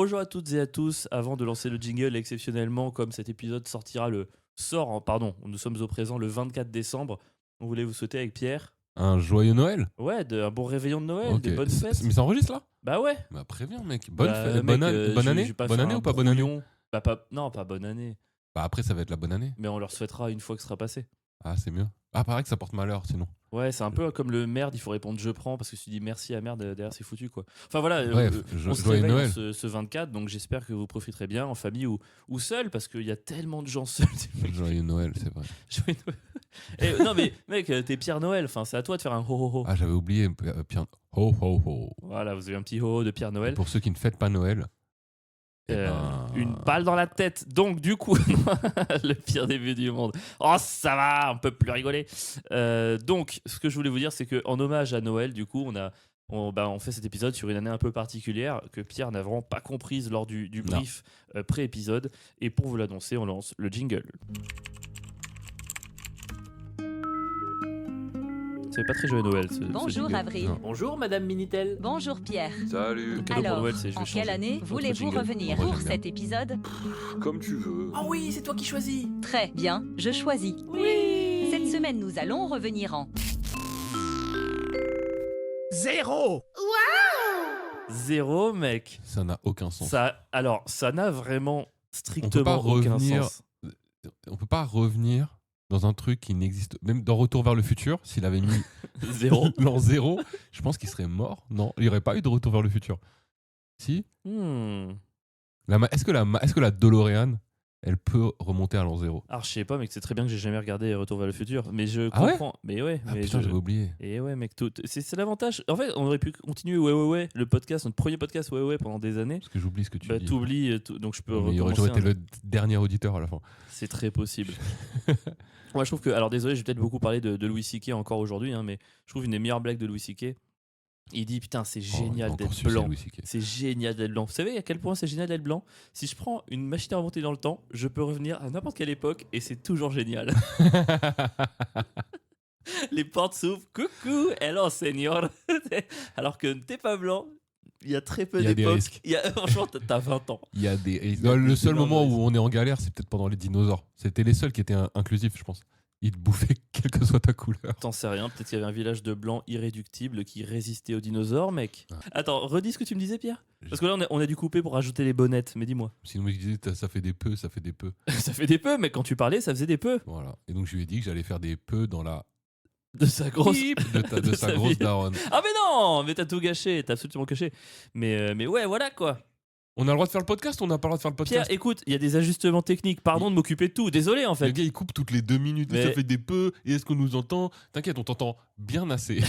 Bonjour à toutes et à tous. Avant de lancer le jingle, exceptionnellement, comme cet épisode nous sommes au présent le 24 décembre. On voulait vous souhaiter avec Pierre. Un joyeux Noël. Ouais, un bon réveillon de Noël, Ok. des bonnes fêtes. Mais ça enregistre là? Bah ouais. Bah préviens mec. Bonne Mec, année. je vais Bonne pas année faire un ou pas bonne année? brouillon. Non, pas bonne année. Bah après ça va être la bonne année. Mais on leur souhaitera une fois que ce sera passé. Ah c'est mieux. Ah pareil que ça porte malheur sinon. Ouais, c'est un peu comme le merde, il faut répondre je prends parce que si tu dis merci à merde, derrière c'est foutu quoi. Enfin voilà, Bref, on se joyeux réveille Noël. ce 24, donc j'espère que vous profiterez bien en famille ou seul parce qu'il y a tellement de gens seuls. Joyeux Noël, c'est vrai. Joyeux Noël. Non mais mec, t'es Pierre Noël, enfin c'est à toi de faire un ho ho ho. Ah j'avais oublié Pierre. Ho ho ho. Voilà, vous avez un petit ho ho de Pierre Noël. Et pour ceux qui ne fêtent pas Noël. Une balle dans la tête. Donc du coup, le pire début du monde. Oh ça va, on peut plus rigoler. Donc ce que je voulais vous dire, c'est que en hommage à Noël, du coup, on fait cet épisode sur une année un peu particulière que Pierre n'a vraiment pas comprise lors du brief pré-épisode. Et pour vous l'annoncer, on lance le jingle. C'est pas très joyeux Noël. Bonjour Avril. Non. Bonjour Madame Minitel. Bonjour Pierre. Salut. Le cadeau pour Alors, Noël, c'est je vais en changer quelle année notre voulez-vous jingle. revenir Moi, pour j'aime bien. cet épisode? Comme tu veux. Ah oui, c'est toi qui choisis. Très bien, je choisis. Oui. Cette semaine, nous allons revenir en... Zéro, mec. Ça n'a aucun sens. Ça n'a vraiment On peut pas strictement aucun revenir. sens. On peut pas revenir dans un truc qui n'existe. Même dans Retour vers le futur, s'il avait mis Zéro. l'an 0, je pense qu'il serait mort. Non, il n'y aurait pas eu de Retour vers le futur. Si. Est-ce que la DeLorean, elle peut remonter à l'an 0? Alors je sais pas, mec, c'est très bien que j'ai jamais regardé Retour vers le futur, mais je Ah ouais comprends. Mais ouais, Ah mais putain, j'avais oublié. Et ouais, mec, c'est l'avantage. En fait, on aurait pu continuer ouais, le podcast, notre premier podcast ouais pendant des années. Parce que j'oublie ce que tu Bah dis. t'oublies, donc je peux Mais j'aurais recommencer. été le dernier auditeur à la fin. C'est très possible. Moi, je trouve que, alors désolé, je vais peut-être beaucoup parler de Louis C.K. encore aujourd'hui, hein, mais je trouve une des meilleures blagues de Louis C.K. Il dit putain, c'est génial d'être blanc. C'est génial d'être blanc. Vous savez à quel point c'est génial d'être blanc? Si je prends une machine à remonter dans le temps, je peux revenir à n'importe quelle époque et c'est toujours génial. Les portes s'ouvrent. Coucou, hello, senior. Alors que t'es pas blanc, il y a très peu Il y a des d'époques. risques. Franchement, t'as 20 ans. Il y a des. Il y a Le des seul énormes moment risques. où on est en galère, c'est peut-être pendant les dinosaures. C'était les seuls qui étaient inclusifs, je pense. Ils te bouffaient quelle que soit ta couleur. T'en sais rien, peut-être qu'il y avait un village de blancs irréductibles qui résistait aux dinosaures, mec. Ouais. Attends, redis ce que tu me disais, Pierre. Parce que là, on a dû couper pour rajouter les bonnettes, mais dis-moi. Sinon, il disait ça fait des peu, ça fait des peu. Ça fait des peu, mais quand tu parlais, ça faisait des peu. Voilà. Et donc, je lui ai dit que j'allais faire des peu dans la. De sa grosse. Bip de de sa sa grosse vie. daronne. Ah, mais non. Mais t'as tout gâché, t'as absolument caché. Mais ouais, voilà quoi. On a le droit de faire le podcast ou on n'a pas le droit de faire le Pierre, podcast? écoute, il y a des ajustements techniques. Pardon de m'occuper de tout. Désolé, en Le fait. gars, il coupe toutes les 2 minutes. Mais- Ça fait des peu. Et est-ce qu'on nous entend? T'inquiète, on t'entend bien assez.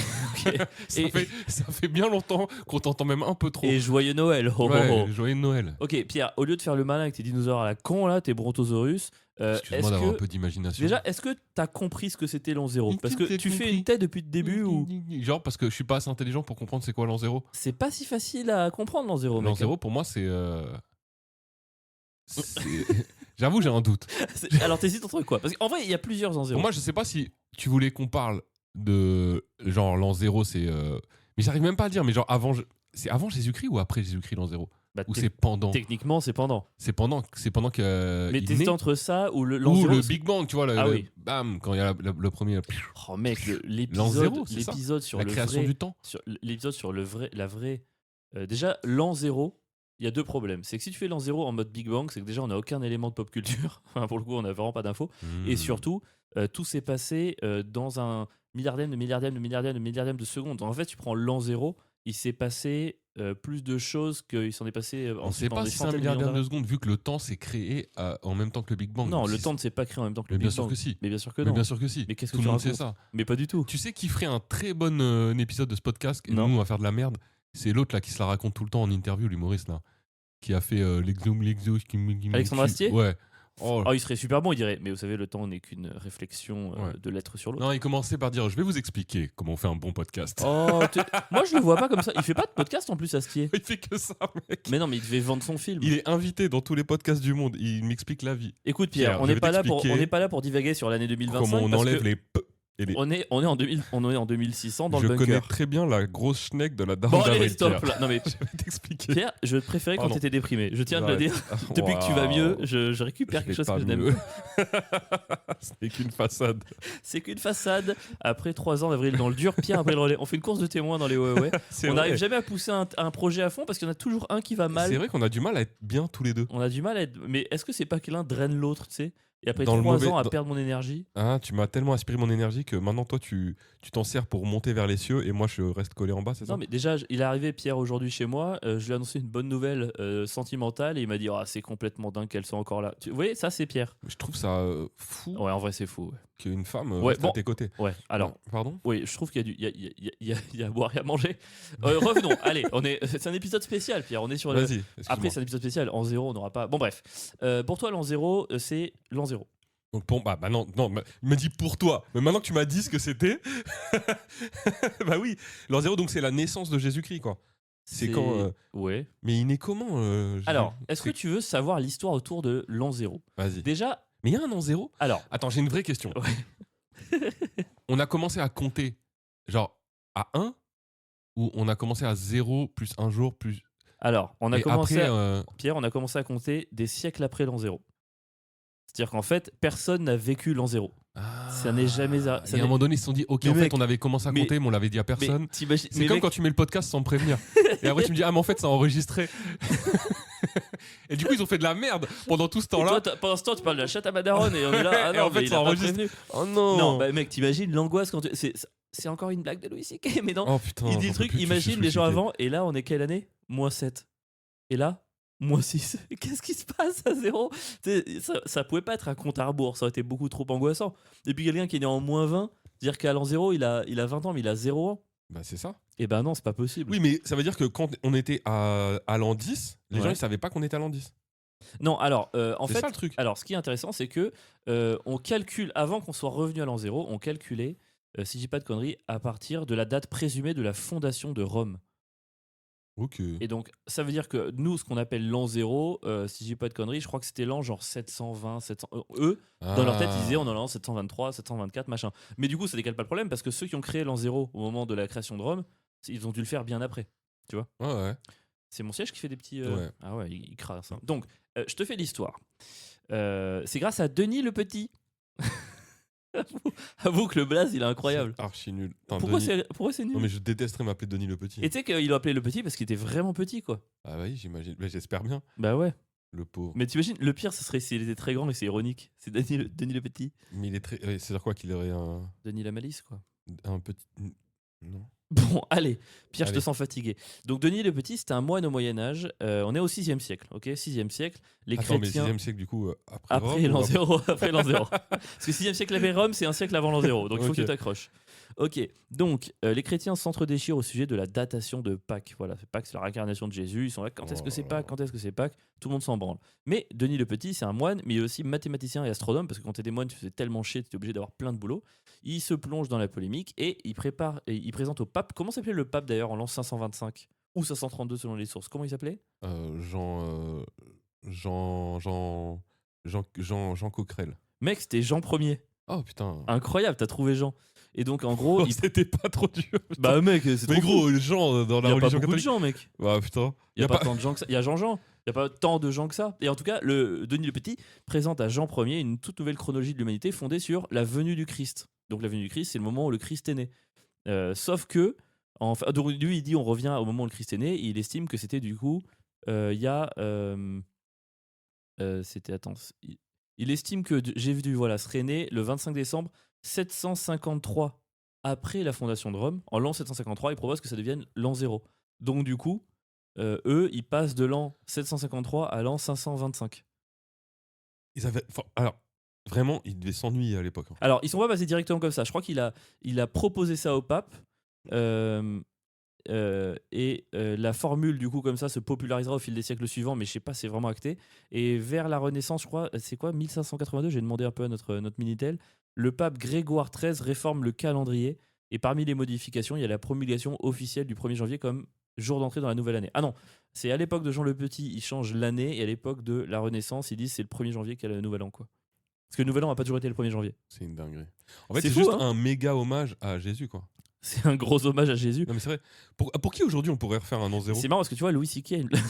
Ok. Et- ça fait bien longtemps qu'on t'entend même un peu trop. Et joyeux Noël. Ho, ho, Ouais, ho. joyeux Noël. Ok, Pierre, au lieu de faire le malin avec tes dinosaures à la con, là, tes brontosaurus, Excuse-moi est-ce d'avoir que. un peu d'imagination. Déjà, est-ce que t'as compris ce que c'était l'an 0? Parce que T'as tu fais compris. une tête depuis le début où Genre parce que je suis pas assez intelligent pour comprendre c'est quoi l'an 0. c'est pas si facile à comprendre l'an 0. L'an mec. 0 pour moi c'est... J'avoue j'ai un doute. Alors t'hésites entre quoi? Parce qu'en vrai, il y a plusieurs ans 0. Pour moi je sais pas si tu voulais qu'on parle de... Genre l'an 0 c'est... Mais j'arrive même pas à le dire, mais genre avant... C'est avant Jésus-Christ ou après Jésus-Christ l'an 0? Bah, Ou c'est pendant? techniquement, c'est pendant. C'est pendant que... Mais il t'hésites naît. entre ça ou l'an Ou 0. le Big Bang, tu vois, Ah oui. bam, quand il y a le premier... Oh mec, L'an l'épisode, 0, c'est ça. l'épisode sur La le création vrai, du temps. l'épisode sur la vraie. Déjà, l'an 0, il y a deux problèmes. C'est que si tu fais l'an 0 en mode Big Bang, c'est que déjà on n'a aucun élément de pop culture. Enfin, pour le coup, on n'a vraiment pas d'infos. Et Hmm. surtout, tout s'est passé dans un milliardième de seconde. Donc, en fait, tu prends l'an 0, il s'est passé plus de choses qu'il s'en est passé On ne sait pas si c'est un milliardaire de secondes, vu que le temps s'est créé en même temps que le Big Bang. Non, Donc, le si temps ne s'est pas créé en même temps que Mais le bien Big sûr Bang. que si. Mais bien sûr que Mais non. bien sûr que si. Mais qu'est-ce que Tout tu le monde sait racontes? ça. Mais pas du tout. Tu sais qui ferait un très bon épisode de ce podcast et Non. nous on va faire de la merde. C'est l'autre là qui se la raconte tout le temps en interview, l'humoriste là, qui a fait l'exo. Alexandre Astier. Ouais. Oh. Oh, il serait super bon, il dirait. Mais vous savez, le temps n'est qu'une réflexion Ouais. de l'être sur l'autre. Non, il commençait par dire je vais vous expliquer comment on fait un bon podcast. Oh, moi je le vois pas comme ça. Il fait pas de podcast en plus, Astier. Il fait que ça, mec. Mais non, mais il devait vendre son film. Il est invité dans tous les podcasts du monde. Il m'explique la vie. Écoute, Pierre, Pierre, on je n'est vais pas là t'expliquer on n'est pas là pour divaguer sur l'année 2025. Comment on parce enlève que les p On est en 2600 dans je le bunker. connais très bien la grosse schneck de la dame Bon, d'Avril, allez, stop Pierre. là. Non, mais Je vais t'expliquer. Pierre, je te préférais quand Pardon. t'étais déprimé. Je tiens à te le Ouais. dire. Depuis que tu vas mieux, je récupère quelque chose que je n'aime mieux. pas. Ce n'est qu'une façade. C'est qu'une façade. Après 3 ans d'Avril dans le dur, Pierre a pris le relais. On fait une course de témoins dans les ouais. C'est On vrai. n'arrive jamais à pousser un projet à fond parce qu'il y en a toujours un qui va mal. C'est vrai qu'on a du mal à être bien tous les deux. On a du mal à être. Mais est-ce que c'est pas que l'un draine l'autre, tu sais? Et après Dans le 3 mauvais- ans à dans- perdre mon énergie. Ah, tu m'as tellement aspiré mon énergie que maintenant, toi, tu t'en sers pour monter vers les cieux et moi, je reste collé en bas, c'est ça? Non, mais déjà, il est arrivé, Pierre, aujourd'hui chez moi. Je lui ai annoncé une bonne nouvelle sentimentale et il m'a dit ah, c'est complètement dingue qu'elle soit encore là. Vous voyez, ça, c'est Pierre. Je trouve ça fou Ouais, en vrai, c'est fou. qu'une femme Ouais, reste bon. à tes côtés. Ouais, alors. Pardon? Oui, je trouve qu'il y a à boire et à manger. Revenons, allez, c'est un épisode spécial, Pierre. On est sur le. Vas-y, Après, excuse-moi. c'est un épisode spécial. En zéro, on n'aura pas. Bon, bref. Pour toi, l'an zéro, c'est l'an zéro. Donc, non, il m'a dit pour toi. Mais maintenant que tu m'as dit ce que c'était, bah oui, l'an zéro, donc c'est la naissance de Jésus-Christ, quoi. C'est quand. Ouais. Mais il naît comment Jésus Alors, est-ce que tu veux savoir l'histoire autour de l'an zéro? Vas-y. Déjà, Mais il y a un an zéro? alors. Attends, j'ai une vraie question. Ouais. On a commencé à compter, genre, à 1 ou on a commencé à 0 plus un jour plus. Alors, on a Et commencé. après, Pierre, on a commencé à compter des siècles après l'an zéro. C'est-à-dire qu'en fait, personne n'a vécu l'an zéro. Ça n'est jamais. Et à un moment donné, ils se sont dit, ok, Mais en fait, mec, on avait commencé à mais- compter, mais on l'avait dit à personne. Mais t'imagines. C'est mais comme mec, quand tu mets le podcast sans me prévenir. Et après, tu me dis, ah, mais en fait, ça a enregistré. Et du coup, ils ont fait de la merde pendant tout ce et toi, temps-là. pendant ce temps, tu parles de la chatte à Madaron et on est là. Ah Et non, en fait, mais il ça a pas enregistre. prévenu. Oh non. Non, bah mec, t'imagines l'angoisse quand tu. C'est encore une blague de Louis C.K. Mais non. Oh putain. Il dit j'en le peux truc, plus que tu imagine sois les gens sollicité. avant, et là, on est quelle année? -7. Et là, -6. Qu'est-ce qui se passe à zéro? Tu sais, ça pouvait pas être un compte à rebours, ça aurait été beaucoup trop angoissant. Et puis quelqu'un qui est né en -20, dire qu'à l'an 0, il a 20 ans, mais il a 0 ans. Bah, c'est ça. Et ben non, c'est pas possible. Oui, mais ça veut dire que quand on était à l'an 10, les gens, Ouais. ils savaient pas qu'on était à l'an 10. Non, alors, en C'est fait, ça le truc. alors, ce qui est intéressant, c'est que on calcule, avant qu'on soit revenu à l'an 0, on calculait, si je dis pas de conneries, à partir de la date présumée de la fondation de Rome. Ok. Et donc, ça veut dire que nous, ce qu'on appelle l'an 0, si je dis pas de conneries, je crois que c'était l'an genre 720, 700. Eux, dans leur tête, ils disaient on est en l'an 723, 724, machin. Mais du coup, ça décale pas le problème parce que ceux qui ont créé l'an 0 au moment de la création de Rome, ils ont dû le faire bien après. Ouais. C'est mon siège qui fait des petits. Ouais. Ah ouais, il crasse. Hein. Donc, je te fais l'histoire. C'est grâce à Denis le Petit. Avoue que le blaze, il est incroyable. C'est archi nul. Attends, Pourquoi Denis- c'est nul? Non, mais je détesterais m'appeler Denis le Petit. Et tu sais qu'il l'a appelé le Petit parce qu'il était vraiment petit, quoi. Ah oui, j'imagine. Mais j'espère bien. Bah ouais. Le pauvre. Mais t'imagines, le pire, ce serait s'il était très grand et c'est ironique. C'est Denis le Petit. Mais il est très. C'est-à-dire quoi qu'il aurait Denis la malice, quoi. un petit. Non. Bon, allez, Pierre, je te Allez. sens fatigué. Donc, Denis le Petit, c'était un moine au Moyen-Âge. On est au 6e siècle, ok? 6e siècle. Les Attends, mais chrétiens. 6ème siècle, du coup, après Après Rome, l'an ou 0, après l'an 0. Parce que 6e siècle après Rome, c'est un siècle avant l'an 0. Donc il faut Ok. que tu t'accroches. Ok, donc les chrétiens s'entre-déchirent au sujet de la datation de Pâques. Voilà, Pâques, c'est la réincarnation de Jésus. Ils sont là, quand est-ce que c'est Pâques? Quand est-ce que c'est Pâques? Tout le monde s'en branle. Mais Denis le Petit, c'est un moine, mais il est aussi mathématicien et astronome, parce que quand t'es des moines, tu faisais tellement chier, tu étais obligé d'avoir plein de boulot. Il se plonge dans la polémique et il présente au pape. Comment s'appelait le pape d'ailleurs en l'an 525 ou 532 selon les sources? Comment il s'appelait? Jean Coquerel. Mec, c'était Jean Ier. Oh putain. Incroyable, t'as trouvé Jean. Et donc en gros, il... C'était pas trop dur. putain. bah mec, c'est mais trop gros, Jean dans Il la y a pas religion beaucoup de catholique. gens, mec. Ah putain. Il y a pas tant de gens que ça. Il y a Jean-Jean. Il n'y a pas tant de gens que ça. Et en tout cas, Denis le Petit présente à Jean Ier une toute nouvelle chronologie de l'humanité fondée sur la venue du Christ. Donc la venue du Christ, c'est le moment où le Christ est né. Sauf que, donc, lui, il dit on revient au moment où le Christ est né. Et il estime que c'était du coup, il y a... c'était, attends... Il estime que Jésus serait né le 25 décembre 753 après la fondation de Rome. En l'an 753, il propose que ça devienne l'an 0. Donc du coup, eux, ils passent de l'an 753 à l'an 525. Alors, vraiment, ils devaient s'ennuyer à l'époque. hein. Alors, ils sont pas passés directement comme ça. Je crois qu'il a proposé ça au pape. La formule, du coup, comme ça, se popularisera au fil des siècles suivants, mais je sais pas, c'est vraiment acté. Et vers la Renaissance, je crois, c'est quoi, 1582, j'ai demandé un peu à notre Minitel, le pape Grégoire XIII réforme le calendrier. Et parmi les modifications, il y a la promulgation officielle du 1er janvier comme jour d'entrée dans la nouvelle année. Ah non, c'est à l'époque de Jean le Petit, il change l'année, et à l'époque de la Renaissance, ils disent c'est le 1er janvier qu'il y a le nouvel an, quoi. Parce que le Nouvel An n'a pas toujours été le 1er janvier. C'est une dinguerie. En fait, C'est c'est fou, juste hein. un méga hommage à Jésus, quoi. C'est un gros hommage à Jésus. Non, mais c'est vrai. Pour qui aujourd'hui on pourrait refaire un an zéro? C'est marrant parce que tu vois, Louis C.K. a une blague.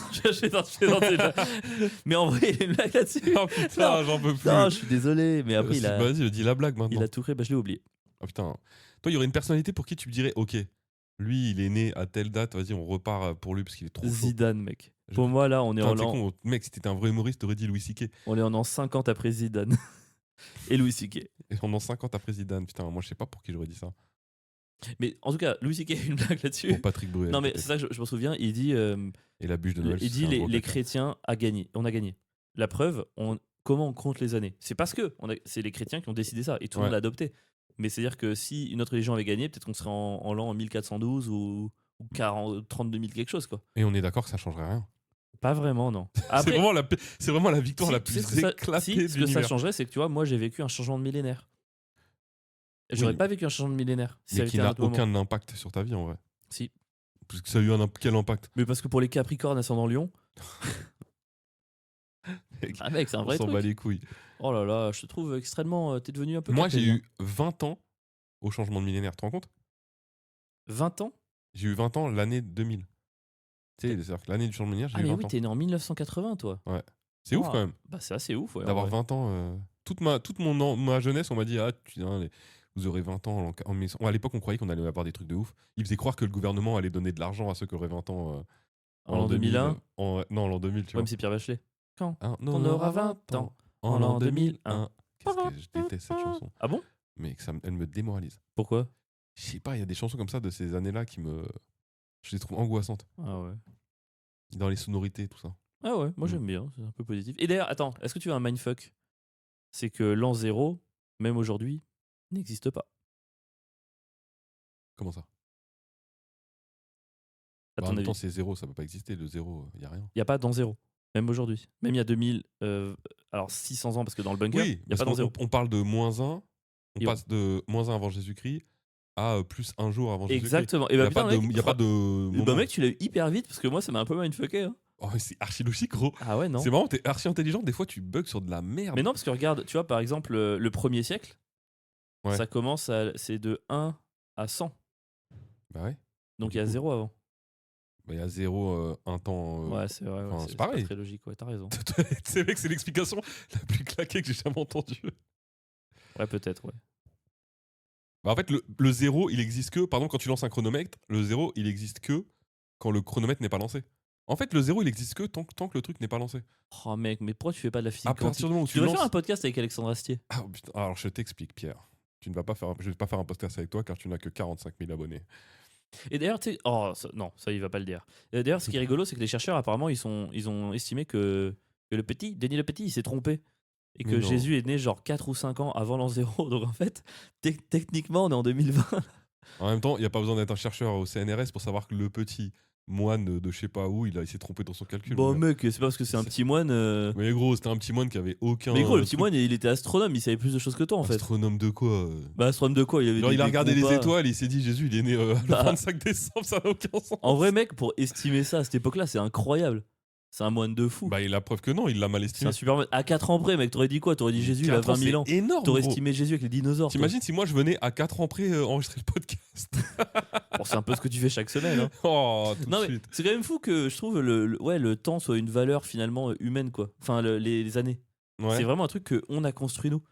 Mais en vrai, il y a une blague là-dessus. Oh putain, j'en peux plus. Non, je suis désolé, mais après, Vas-y, dis la blague il maintenant. a tout créé. Bah, je l'ai oublié. Oh putain. Toi, il y aurait une personnalité pour qui tu me dirais, ok, lui, il est né à telle date, vas-y, on repart pour lui parce qu'il est trop chaud. Zidane, mec. Pour moi, là, on est Putain, en t'es l'an. con, mec, si t'étais un vrai humoriste, t'aurais dit Louis C.K. On est en an 50 après Zidane. Et Louis C.K. Et pendant 50 après Zidane, putain, moi, je sais pas pour qui j'aurais dit ça. Mais en tout cas, Louis C.K. a une blague là-dessus. Pour Patrick Bruel. Non, mais peut-être. c'est ça que je m'en souviens. Il dit, Et la bûche de Noël. il dit les chrétiens a gagné. On a gagné. La preuve, comment on compte les années? C'est parce que c'est les chrétiens qui ont décidé ça et tout le monde l'a adopté. Mais c'est-à-dire que si une autre religion avait gagné, peut-être qu'on serait en l'an 1412 ou 32 000 quelque chose, quoi. Et on est d'accord que ça changerait rien. Pas vraiment, non. C'est Après, vraiment la victoire si, la tu sais plus ce que ça- éclatée si, de ce que ça l'univers. changerait, c'est que tu vois, moi j'ai vécu un changement de millénaire. J'aurais Oui. pas vécu un changement de millénaire si ça Mais avait qui été à un n'a autre moment. aucun impact sur ta vie en vrai. Si. Parce que ça a eu quel impact? Mais parce que pour les Capricornes ascendant Lion. Ah mec, c'est un On vrai s'en truc. bat les couilles. Oh là là, je te trouve extrêmement. T'es devenu un peu. Moi, j'ai cartésien. eu 20 ans au changement de millénaire, tu te rends compte? 20 ans. J'ai eu 20 ans l'année 2000. Tu sais, c'est-à-dire que l'année du changement de millénaire, j'ai Ah eu mais 20 oui, ans. t'es né en 1980, toi. C'est ouf Wow. quand même. Bah c'est assez ouf, ouais. D'avoir en vrai. 20 ans. Toute ma jeunesse, on m'a dit, ah, vous aurez 20 ans. À l'époque, on croyait qu'on allait avoir des trucs de ouf. Ils faisaient croire que le gouvernement allait donner de l'argent à ceux qui auraient 20 ans. En l'an 2001. Non, en l'an 2000, tu Ouais, mais vois. c'est Pierre Bachelet. Quand On aura 20 ans. En en l'an l'an 2001. Qu'est-ce que je déteste cette chanson. Ah bon? Mais elle me démoralise. Pourquoi? Je sais pas, il y a des chansons comme ça de ces années-là qui me. Je les trouve angoissantes. Ah ouais. Dans les sonorités, tout ça. Ah ouais, moi j'aime bien, c'est un peu positif. Et d'ailleurs, attends, est-ce que tu as un mindfuck? C'est que l'an 0, même aujourd'hui, n'existe pas. Comment ça? À Bah, ton en même avis, temps, c'est zéro, ça peut pas exister. Le zéro, il y a rien. il n'y a pas d'an 0, même aujourd'hui. Même il y a 2000, alors 600 ans, parce que dans le bunker, il Oui, n'y a pas d'an 0. on parle de -1. On Et passe de -1 avant Jésus-Christ à plus un jour avant Jésus-Christ. Exactement. Et Il n'y bah, a, putain, pas de- mec, y a pas de. bah moment. mec, tu l'as eu hyper vite, parce que moi ça m'a un peu mindfucké. Hein. Oh, mais c'est archi logique, gros. Ah ouais, non. C'est marrant, t'es archi intelligent. Des fois, tu bugs sur de la merde. Mais non, parce que regarde, tu vois, par exemple, le 1er siècle, Ouais. ça commence c'est de 1 à 100. Bah ouais. Donc il y a Du coup. 0 avant. Bah, il y a 0, un temps. Ouais, c'est vrai. Ouais, enfin, c'est c'est pas pareil. très logique, ouais, t'as raison. C'est vrai que c'est l'explication la plus claquée que j'ai jamais entendue. Ouais, peut-être, ouais. Bah, en fait, le 0, il existe que. Pardon, quand tu lances un chronomètre, le 0, il existe que quand le chronomètre n'est pas lancé. En fait, le 0, il existe que tant que le truc n'est pas lancé. Oh mec, mais pourquoi tu fais pas de la physique À quantique? partir du moment où Tu tu devrais lances. faire un podcast avec Alexandre Astier. Ah, putain. Alors, je t'explique, Pierre. Je vais pas faire un podcast avec toi car tu n'as que 45 000 abonnés. Et d'ailleurs, tu sais, non, ça il va pas le dire. D'ailleurs, ce qui est rigolo, c'est que les chercheurs, apparemment, ils ont estimé que Denis le Petit, il s'est trompé. Et que Mais non. Jésus est né genre 4 ou 5 ans avant l'an 0. Donc en fait, techniquement, on est en 2020. En même temps, il n'y a pas besoin d'être un chercheur au CNRS pour savoir que le petit moine de je sais pas où, il s'est trompé dans son calcul. Bon, mon gars. mec, c'est pas parce que c'est un petit moine. Mais gros, c'était un petit moine qui avait aucun. Mais gros, le petit truc. moine, il était astronome, il savait plus de choses que toi en fait. Astronome de quoi Bah, astronome de quoi? Il avait Genre, il a des regardé les compas. étoiles et il s'est dit Jésus, il est né le Bah. 25 décembre, ça n'a aucun sens. En vrai, mec, pour estimer ça à cette époque-là, c'est incroyable. C'est un moine de fou. Bah, il a preuve que non, il l'a mal C'est estimé. un super moine. À 4 ans près, mec, t'aurais dit quoi? T'aurais dit Jésus, il a 4 ans, 20 000 ans. C'est énorme. T'aurais gros. estimé Jésus avec les dinosaures. toi. T'imagines si moi je venais à 4 ans près enregistrer le podcast. Bon, c'est un peu ce que tu fais chaque semaine. Hein. Oh, tout Non, de mais suite. c'est quand même fou que je trouve le temps soit une valeur finalement humaine, quoi. Enfin, les années. Ouais. C'est vraiment un truc qu'on a construit nous.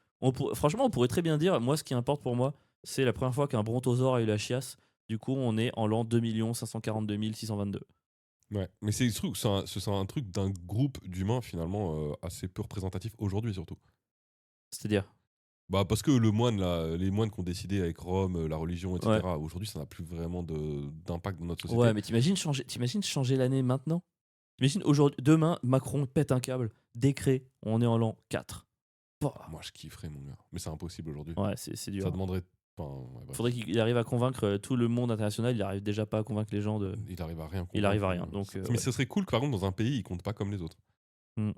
Franchement, on pourrait très bien dire, moi, ce qui importe pour moi, c'est la première fois qu'un brontosaure a eu la chiasse. Du coup, on est en l'an 2 542 622. Ouais. Mais c'est un truc d'un groupe d'humains finalement assez peu représentatif aujourd'hui surtout. C'est-à-dire Bah parce que les moines qui ont décidé avec Rome, la religion, etc. Aujourd'hui, ça n'a plus vraiment d'impact dans notre société. Ouais, mais t'imagines changer l'année maintenant? T'imagines aujourd'hui, demain, Macron pète un câble, décret, on est en l'an 4. Bah, Moi, je kifferais, mon gars. Mais c'est impossible aujourd'hui. ouais, c'est dur. Ça demanderait. Enfin, ouais, bref. Faudrait qu'il arrive à convaincre tout le monde international. Il arrive déjà pas à convaincre les gens de. Il arrive à rien. Il arrive à rien. convaincre. Donc, Mais ouais. ce serait cool que par contre dans un pays, il compte pas comme les autres. Ah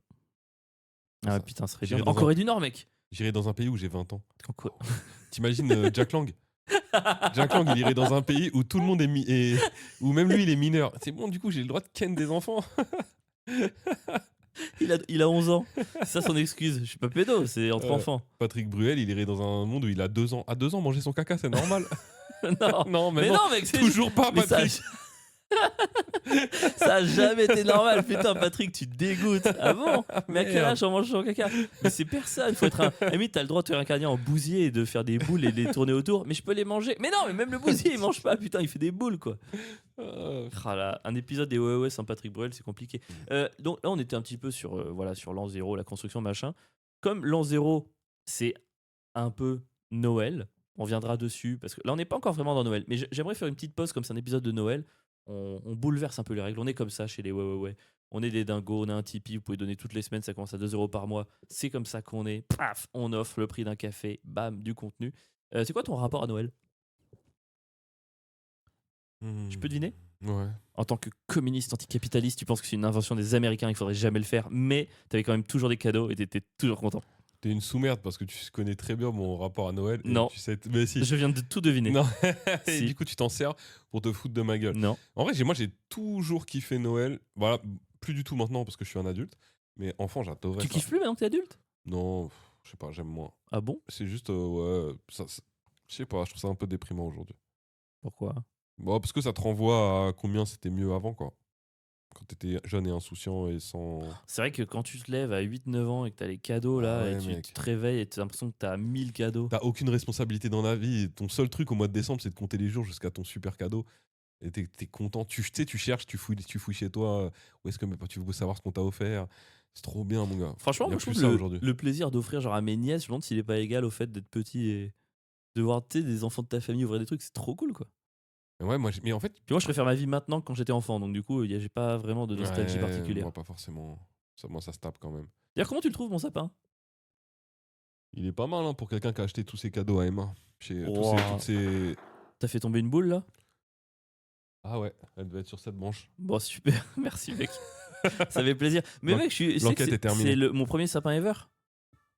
Ça- putain, ce serait j'irais bien. dans En un- Corée du Nord, mec. J'irais dans un pays où j'ai 20 ans. En Corée- T'imagines Jack Lang Jack Lang, il irait dans un pays où tout le monde où même lui, il est mineur. C'est bon, du coup, j'ai le droit de ken des enfants. Il a 11 ans. C'est ça son excuse. Je suis pas pédo, c'est entre enfants. Patrick Bruel, il irait dans un monde où il a 2 ans. À 2 ans, manger son caca, c'est normal. Non. Non, Mais non, mec, c'est toujours pas, mais Patrick. ça a jamais été normal. Putain, Patrick, tu te dégoûtes. Ah bon? Mais à quel âge on mange son caca? Mais c'est personne. Faut être un. Limite, t'as le droit de te réincarner en bousier et de faire des boules et de les tourner autour. Mais je peux les manger. Mais non, mais même le bousier, il mange pas. Putain, il fait des boules, quoi. Ah là, un épisode des Ouais sans Patrick Bruel, c'est compliqué. Donc là, on était un petit peu sur, voilà, sur l'an 0, la construction, machin. Comme l'an 0, c'est un peu Noël. On viendra dessus parce que là, on n'est pas encore vraiment dans Noël. Mais j'aimerais faire une petite pause comme c'est un épisode de Noël. On bouleverse un peu les règles. On est comme ça chez les ouais. On est des dingos, on a un Tipeee, vous pouvez donner toutes les semaines, ça commence à 2 € par mois. C'est comme ça qu'on est. Paf, on offre le prix d'un café, bam, du contenu. C'est quoi ton rapport à Noël? Je peux deviner? Ouais. En tant que communiste anticapitaliste, tu penses que c'est une invention des Américains, il faudrait jamais le faire, mais t'avais quand même toujours des cadeaux et t'étais toujours content. T'es une sous-merde parce que tu connais très bien mon rapport à Noël. Et Non. Tu sais... Mais si. Je viens de tout deviner. Non. Et Si. du coup, tu t'en sers pour te foutre de ma gueule. Non. En vrai, moi, j'ai toujours kiffé Noël. Voilà, plus du tout maintenant parce que je suis un adulte. Mais enfant, j'adorais Tu ça. kiffes plus maintenant que t'es adulte? Non, je sais pas, j'aime moins. Ah bon? C'est juste, ouais, je sais pas, je trouve ça un peu déprimant aujourd'hui. Pourquoi? Bon, parce que ça te renvoie à combien c'était mieux avant, quoi. Quand t'étais jeune et insouciant et sans... C'est vrai que quand tu te lèves à 8-9 ans et que t'as les cadeaux là, Ah ouais, et tu mec. te réveilles et t'as l'impression que t'as 1000 cadeaux. T'as aucune responsabilité dans la vie. Et ton seul truc au mois de décembre, c'est de compter les jours jusqu'à ton super cadeau. Et t'es content. Tu sais, tu cherches, tu fouilles chez toi. Où est-ce que tu veux savoir ce qu'on t'a offert? C'est trop bien, mon gars. Franchement, Y a moi je plus trouve ça aujourd'hui. le plaisir d'offrir genre à mes nièces, je me demande s'il est pas égal au fait d'être petit et de voir des enfants de ta famille ouvrir des trucs, c'est trop cool quoi. Ouais, mais en fait... Puis moi je préfère ma vie maintenant que quand j'étais enfant, donc du coup j'ai pas vraiment de nostalgie Ouais, particulière. moi, pas forcément. Moi, ça se tape quand même. D'ailleurs, comment tu le trouves mon sapin? Il est pas mal hein, pour quelqu'un qui a acheté tous ses cadeaux à Emma. Wow. Toutes ces... T'as fait tomber une boule là? Ah ouais, elle devait être sur cette branche. Bon, super, merci mec. Ça fait plaisir. Mais mec, l'enquête est terminée. c'est mon premier sapin ever.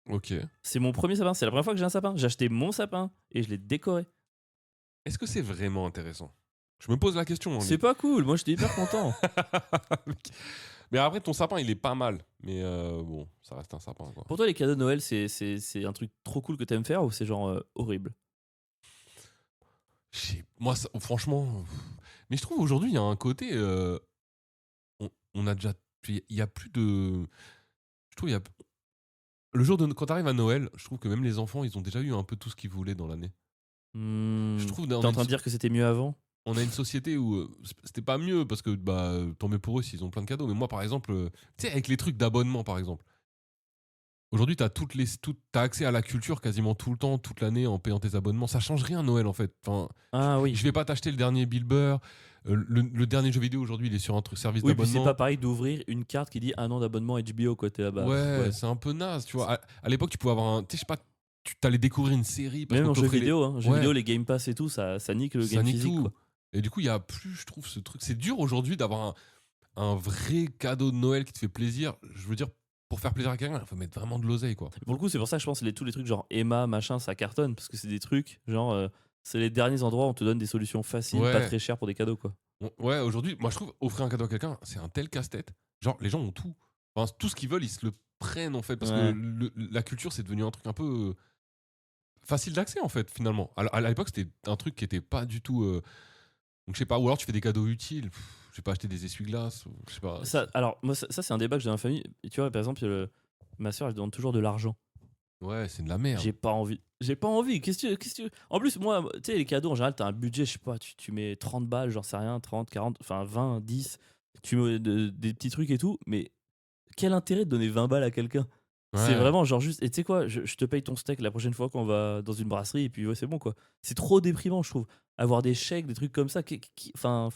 Ok. C'est mon premier sapin, c'est la première fois que j'ai un sapin. J'ai acheté mon sapin et je l'ai décoré. Est-ce que c'est vraiment intéressant? Je me pose la question. C'est pas cool, moi j'étais hyper content. Mais après, ton sapin, il est pas mal. Mais bon, ça reste un sapin, quoi. Pour toi, les cadeaux de Noël, c'est un truc trop cool que t'aimes faire ou c'est genre horrible? Moi, franchement... Mais je trouve aujourd'hui, il y a un côté... on a déjà... Il y a plus de... Je trouve il y a... Le jour de... Quand t'arrives à Noël, je trouve que même les enfants, ils ont déjà eu un peu tout ce qu'ils voulaient dans l'année. Je trouve... T'es en train de dire que c'était mieux avant? On a une société où c'était pas mieux parce que bah tant mieux pour eux s'ils ont plein de cadeaux. Mais moi, par exemple, tu sais, avec les trucs d'abonnement, par exemple. Aujourd'hui, t'as accès à la culture quasiment tout le temps, toute l'année en payant tes abonnements. Ça change rien Noël en fait. Enfin, Ah oui. je vais pas t'acheter le dernier Bill Burr. Le dernier jeu vidéo aujourd'hui, il est sur un service Oui, puis d'abonnement. c'est pas pareil d'ouvrir une carte qui dit un an d'abonnement HBO côté là-bas. Ouais, c'est un peu naze, tu vois. À l'époque, tu pouvais avoir un. Tu sais, je sais pas, tu t'allais découvrir une série. Parce même en qu'on jeu t'offrait vidéo, hein. Jeux Ouais. vidéo, les Game Pass et tout, ça nique le Ça game nique physique. tout. Quoi. Et du coup, il y a plus, je trouve, ce truc. C'est dur aujourd'hui d'avoir un vrai cadeau de Noël qui te fait plaisir. Je veux dire, pour faire plaisir à quelqu'un, il faut mettre vraiment de l'oseille, quoi. Et pour le coup, c'est pour ça que je pense que tous les trucs genre Emma, machin, ça cartonne parce que c'est des trucs genre c'est les derniers endroits où on te donne des solutions faciles, Ouais. pas très chères pour des cadeaux quoi. Ouais, aujourd'hui, moi je trouve offrir un cadeau à quelqu'un, c'est un tel casse-tête. Genre, les gens ont tout. Enfin, tout ce qu'ils veulent, ils se le prennent en fait. Parce Ouais. que la culture, c'est devenu un truc un peu facile d'accès en fait, finalement. À l'époque, c'était un truc qui était pas du tout. Donc, je sais pas, ou alors tu fais des cadeaux utiles. Je sais pas, acheter des essuie-glaces. Je sais pas. Ça, alors, moi, ça c'est un débat que j'ai dans la famille. Et tu vois, par exemple, ma soeur, elle demande toujours de l'argent. Ouais, c'est de la merde. J'ai pas envie. J'ai pas envie. Qu'est-ce que En plus, moi, tu sais, les cadeaux, en général, t'as un budget, je sais pas, tu mets 30 balles, j'en sais rien, 30, 40, enfin 20, 10. Tu mets des petits trucs et tout, mais quel intérêt de donner 20 balles à quelqu'un? C'est Ouais. vraiment genre juste. Et tu sais quoi, je te paye ton steak la prochaine fois qu'on va dans une brasserie et puis ouais, c'est bon quoi. C'est trop déprimant, je trouve. Avoir des chèques, des trucs comme ça. Enfin.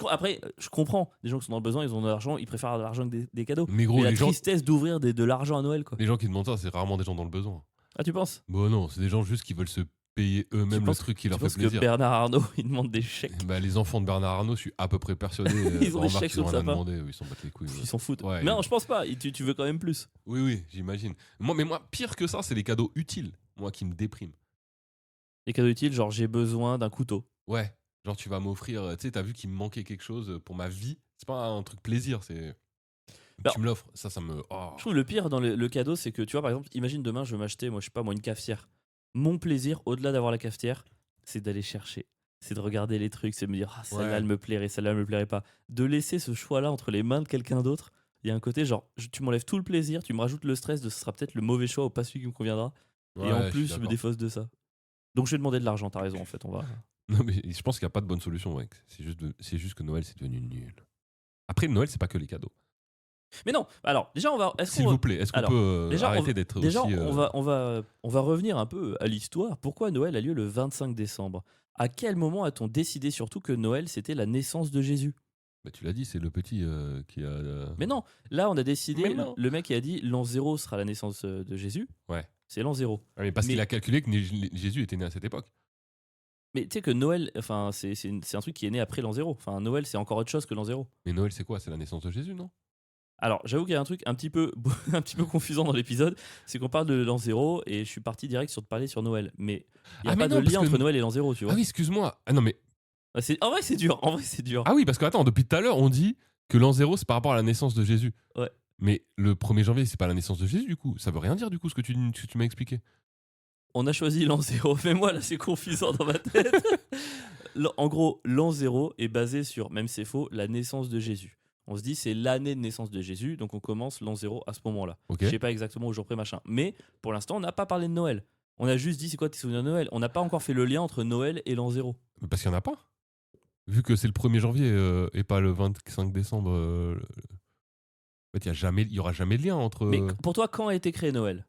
Après, je comprends. Des gens qui sont dans le besoin, ils ont de l'argent, ils préfèrent de l'argent que des cadeaux. Mais gros, Mais la les gens, tristesse d'ouvrir de l'argent à Noël quoi. les gens qui demandent ça, c'est rarement des gens dans le besoin. Ah, tu penses? Bon, non, c'est des gens juste qui veulent se payer eux-mêmes le penses- truc qui Tu leur fait penses que plaisir. Bernard Arnault, il demande des chèques? Bah, les enfants de Bernard Arnault, je suis à peu près persuadé. Ils ont des remarque, chèques ils sur ont le rien à sapin. demander, ils s'en battent les couilles. Ils s'en foutent. Ouais, Non, je pense pas. Tu veux quand même plus. Oui, j'imagine. Mais moi, pire que ça, c'est les cadeaux utiles, moi, qui me dépriment. Les cadeaux utiles, genre j'ai besoin d'un couteau. Ouais, genre tu vas m'offrir, tu sais, t'as vu qu'il me manquait quelque chose pour ma vie. C'est pas un truc plaisir, c'est Alors, tu me l'offres, ça me. Oh. Je trouve le pire dans le cadeau, c'est que tu vois, par exemple, imagine demain, je veux m'acheter, moi, je sais pas, moi, une cafetière. Mon plaisir, au-delà d'avoir la cafetière, c'est d'aller chercher. C'est de regarder les trucs, c'est de me dire, ah, celle-là, Ouais. elle me plairait, celle-là, elle me plairait pas. De laisser ce choix-là entre les mains de quelqu'un d'autre, il y a un côté genre, tu m'enlèves tout le plaisir, tu me rajoutes le stress de ce sera peut-être le mauvais choix ou pas celui qui me conviendra. Ouais, et en je suis plus, je me d'accord. défausse de ça. Donc, je vais demander de l'argent, t'as raison, en fait, on va. Non, mais je pense qu'il n'y a pas de bonne solution, mec. C'est juste que Noël, c'est devenu nul. Après, Noël, c'est pas que les cadeaux. Mais non, alors, déjà, on va. S'il vous plaît, est-ce qu'on Alors, peut déjà, arrêter d'être Déjà, aussi. on va revenir un peu à l'histoire. Pourquoi Noël a lieu le 25 décembre? À quel moment a-t-on décidé surtout que Noël, c'était la naissance de Jésus? Bah, tu l'as dit, c'est le petit qui a. Mais non, là, on a décidé, Mais non. le mec qui a dit l'an 0 sera la naissance de Jésus. Ouais. C'est l'an 0. Ah, mais parce Mais- qu'il a calculé que Jésus était né à cette époque. Mais tu sais que Noël, enfin, c'est un truc qui est né après l'an 0. Enfin, Noël, c'est encore autre chose que l'an 0. Mais Noël, c'est quoi? C'est la naissance de Jésus, non? Alors, j'avoue qu'il y a un truc un petit peu, un petit peu confusant dans l'épisode, c'est qu'on parle de l'an 0 et je suis parti direct sur de parler sur Noël. Mais il n'y a Ah, mais pas de non, parce lien que- entre Noël et l'an 0, tu vois. Ah oui, excuse-moi. Ah non, mais. En vrai, c'est dur. En vrai, c'est dur. Ah oui, parce que attends, depuis tout à l'heure, on dit que l'an 0, c'est par rapport à la naissance de Jésus. Ouais. Mais le 1er janvier, c'est pas la naissance de Jésus, du coup. Ça veut rien dire, du coup, ce que tu m'as expliqué. On a choisi l'an 0. Mais moi, là, c'est confusant dans ma tête. En gros, l'an 0 est basé sur, même c'est faux, la naissance de Jésus. On se dit, c'est l'année de naissance de Jésus, donc on commence l'an 0 à ce moment-là. Ok. Je sais pas exactement au jour près, machin. Mais pour l'instant, on n'a pas parlé de Noël. On a juste dit, c'est quoi tes souvenirs de Noël? On n'a pas encore fait le lien entre Noël et l'an 0. Mais parce qu'il n'y en a pas. Vu que c'est le 1er janvier et pas le 25 décembre. En fait, il y aura jamais de lien entre. Mais pour toi, quand a été créé Noël?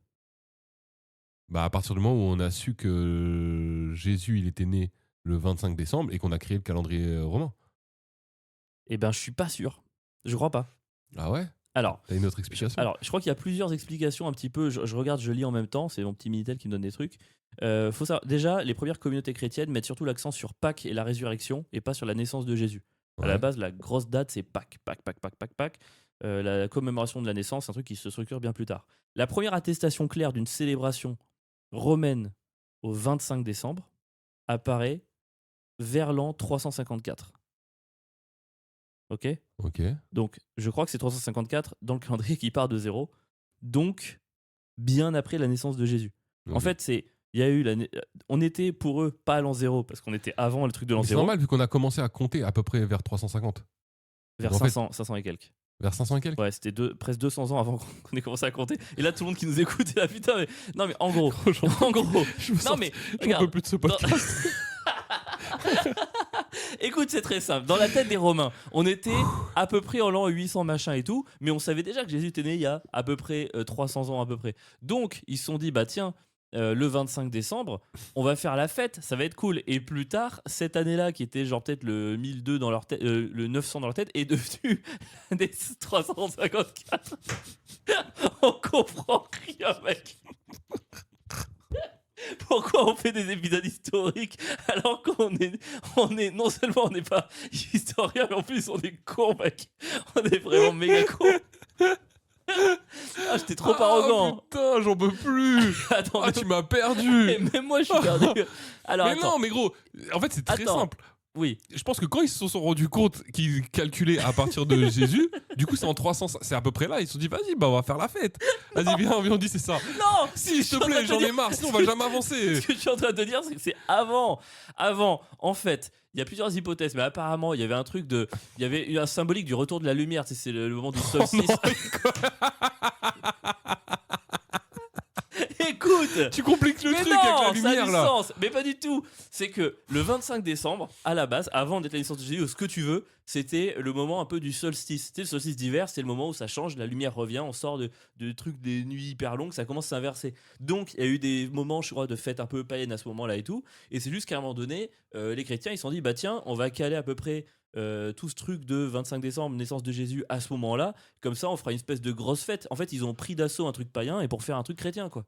Bah, à partir du moment où on a su que Jésus, il était né le 25 décembre et qu'on a créé le calendrier romain. Eh ben, je suis pas sûr. Je crois pas. Ah ouais? Alors, T'as une autre explication? je crois qu'il y a plusieurs explications un petit peu. Je regarde, je lis en même temps. C'est mon petit Minitel qui me donne des trucs. Faut savoir, déjà, les premières communautés chrétiennes mettent surtout l'accent sur Pâques et la résurrection et pas sur la naissance de Jésus. À la Ouais. base, la grosse date, c'est Pâques. Pâques. La commémoration de la naissance, c'est un truc qui se structure bien plus tard. La première attestation claire d'une célébration romaine au 25 décembre apparaît vers l'an 354. Ok? Ok. Donc, je crois que c'est 354 dans le calendrier qui part de 0. Donc, bien après la naissance de Jésus. En Ok. fait, il y a eu on était pour eux pas à l'an 0 parce qu'on était avant le truc de l'an Mais c'est 0, normal vu qu'on a commencé à compter à peu près vers 350. vers en fait- 500 et quelques. Vers 500 et quelques. Ouais, c'était presque 200 ans avant qu'on ait commencé à compter. Et là, tout le monde qui nous écoute est là, putain, mais non, mais en gros, en gros, non, mais J'en peux regarde, plus de ce podcast. écoute, c'est très simple. Dans la tête des Romains, on était à peu près en l'an 800 machin et tout, mais on savait déjà que Jésus était né il y a à peu près 300 ans à peu près. Donc, ils se sont dit, bah tiens, le 25 décembre, on va faire la fête, ça va être cool. Et plus tard, cette année-là, qui était genre peut-être le 1002 dans leur tête, le 900 dans leur tête, est devenue l'année 354. On comprend rien, mec. Pourquoi on fait des épisodes historiques alors qu'on est non seulement on n'est pas historien, mais en plus on est con, mec. On est vraiment méga con. Ah, j'étais trop arrogant. Putain, j'en peux plus. Attends, Ah, tu m'as perdu. et même moi je suis perdu. Alors Mais attends, non, mais gros, en fait, c'est très Attends. simple. oui. Je pense que quand ils se sont rendus compte qu'ils calculaient à partir de Jésus, du coup, c'est en 300. C'est à peu près là. Ils se sont dit, vas-y, bah, on va faire la fête. Vas-y, viens, on dit, c'est ça. Non, Si, s'il te plaît, j'en ai marre, sinon on va jamais avancer. Ce que je suis en train de te dire, c'est que c'est avant. Avant, en fait, il y a plusieurs hypothèses, mais apparemment, il y avait un truc de. Il y avait eu un symbolique du retour de la lumière. Tu sais, c'est le moment du solstice. Écoute! Tu compliques le Mais truc non, avec la ça a lumière du là. sens. Mais pas du tout. C'est que le 25 décembre, à la base, avant d'être la naissance de Jésus ou ce que tu veux, c'était le moment un peu du solstice. C'était le solstice d'hiver, c'est le moment où ça change, la lumière revient, on sort de trucs des nuits hyper longues, ça commence à s'inverser. Donc il y a eu des moments, je crois, de fête un peu païenne à ce moment-là et tout. Et c'est juste qu'à un moment donné, les chrétiens ils se sont dit, bah tiens, on va caler à peu près tout ce truc de 25 décembre, naissance de Jésus à ce moment-là. Comme ça, on fera une espèce de grosse fête. En fait, ils ont pris d'assaut un truc païen et pour faire un truc chrétien, quoi.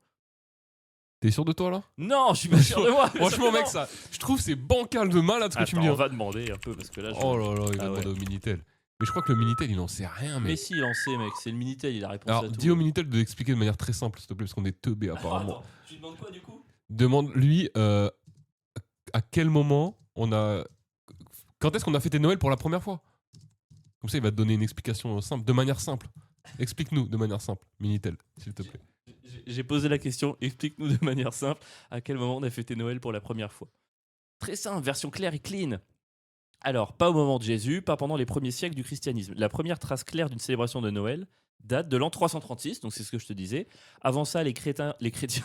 T'es sûr de toi là? Non, je suis pas sûr de moi. Franchement, mec, ça, je trouve c'est bancal de malade ce que tu me dis. on hein. va demander un peu parce que là. Oh là là, il va Ah ouais. demander au Minitel. Mais je crois que le Minitel, il en sait rien, Mais mec. si, il en sait, mec. C'est le Minitel, il a réponse Alors, à tout. dis au Minitel de l'expliquer de manière très simple, s'il te plaît, parce qu'on est teubés apparemment. Attends, tu lui demandes quoi du coup? Demande-lui à quel moment on a. Quand est-ce qu'on a fêté Noël pour la première fois? Comme ça, il va te donner une explication simple, de manière simple. Explique-nous de manière simple, Minitel, s'il te plaît. J'ai posé la question, explique-nous de manière simple à quel moment on a fêté Noël pour la première fois. Très simple, version claire et clean. Alors, pas au moment de Jésus, pas pendant les premiers siècles du christianisme. La première trace claire d'une célébration de Noël date de l'an 336, donc c'est ce que je te disais. Avant ça, les chrétiens, Les crétins.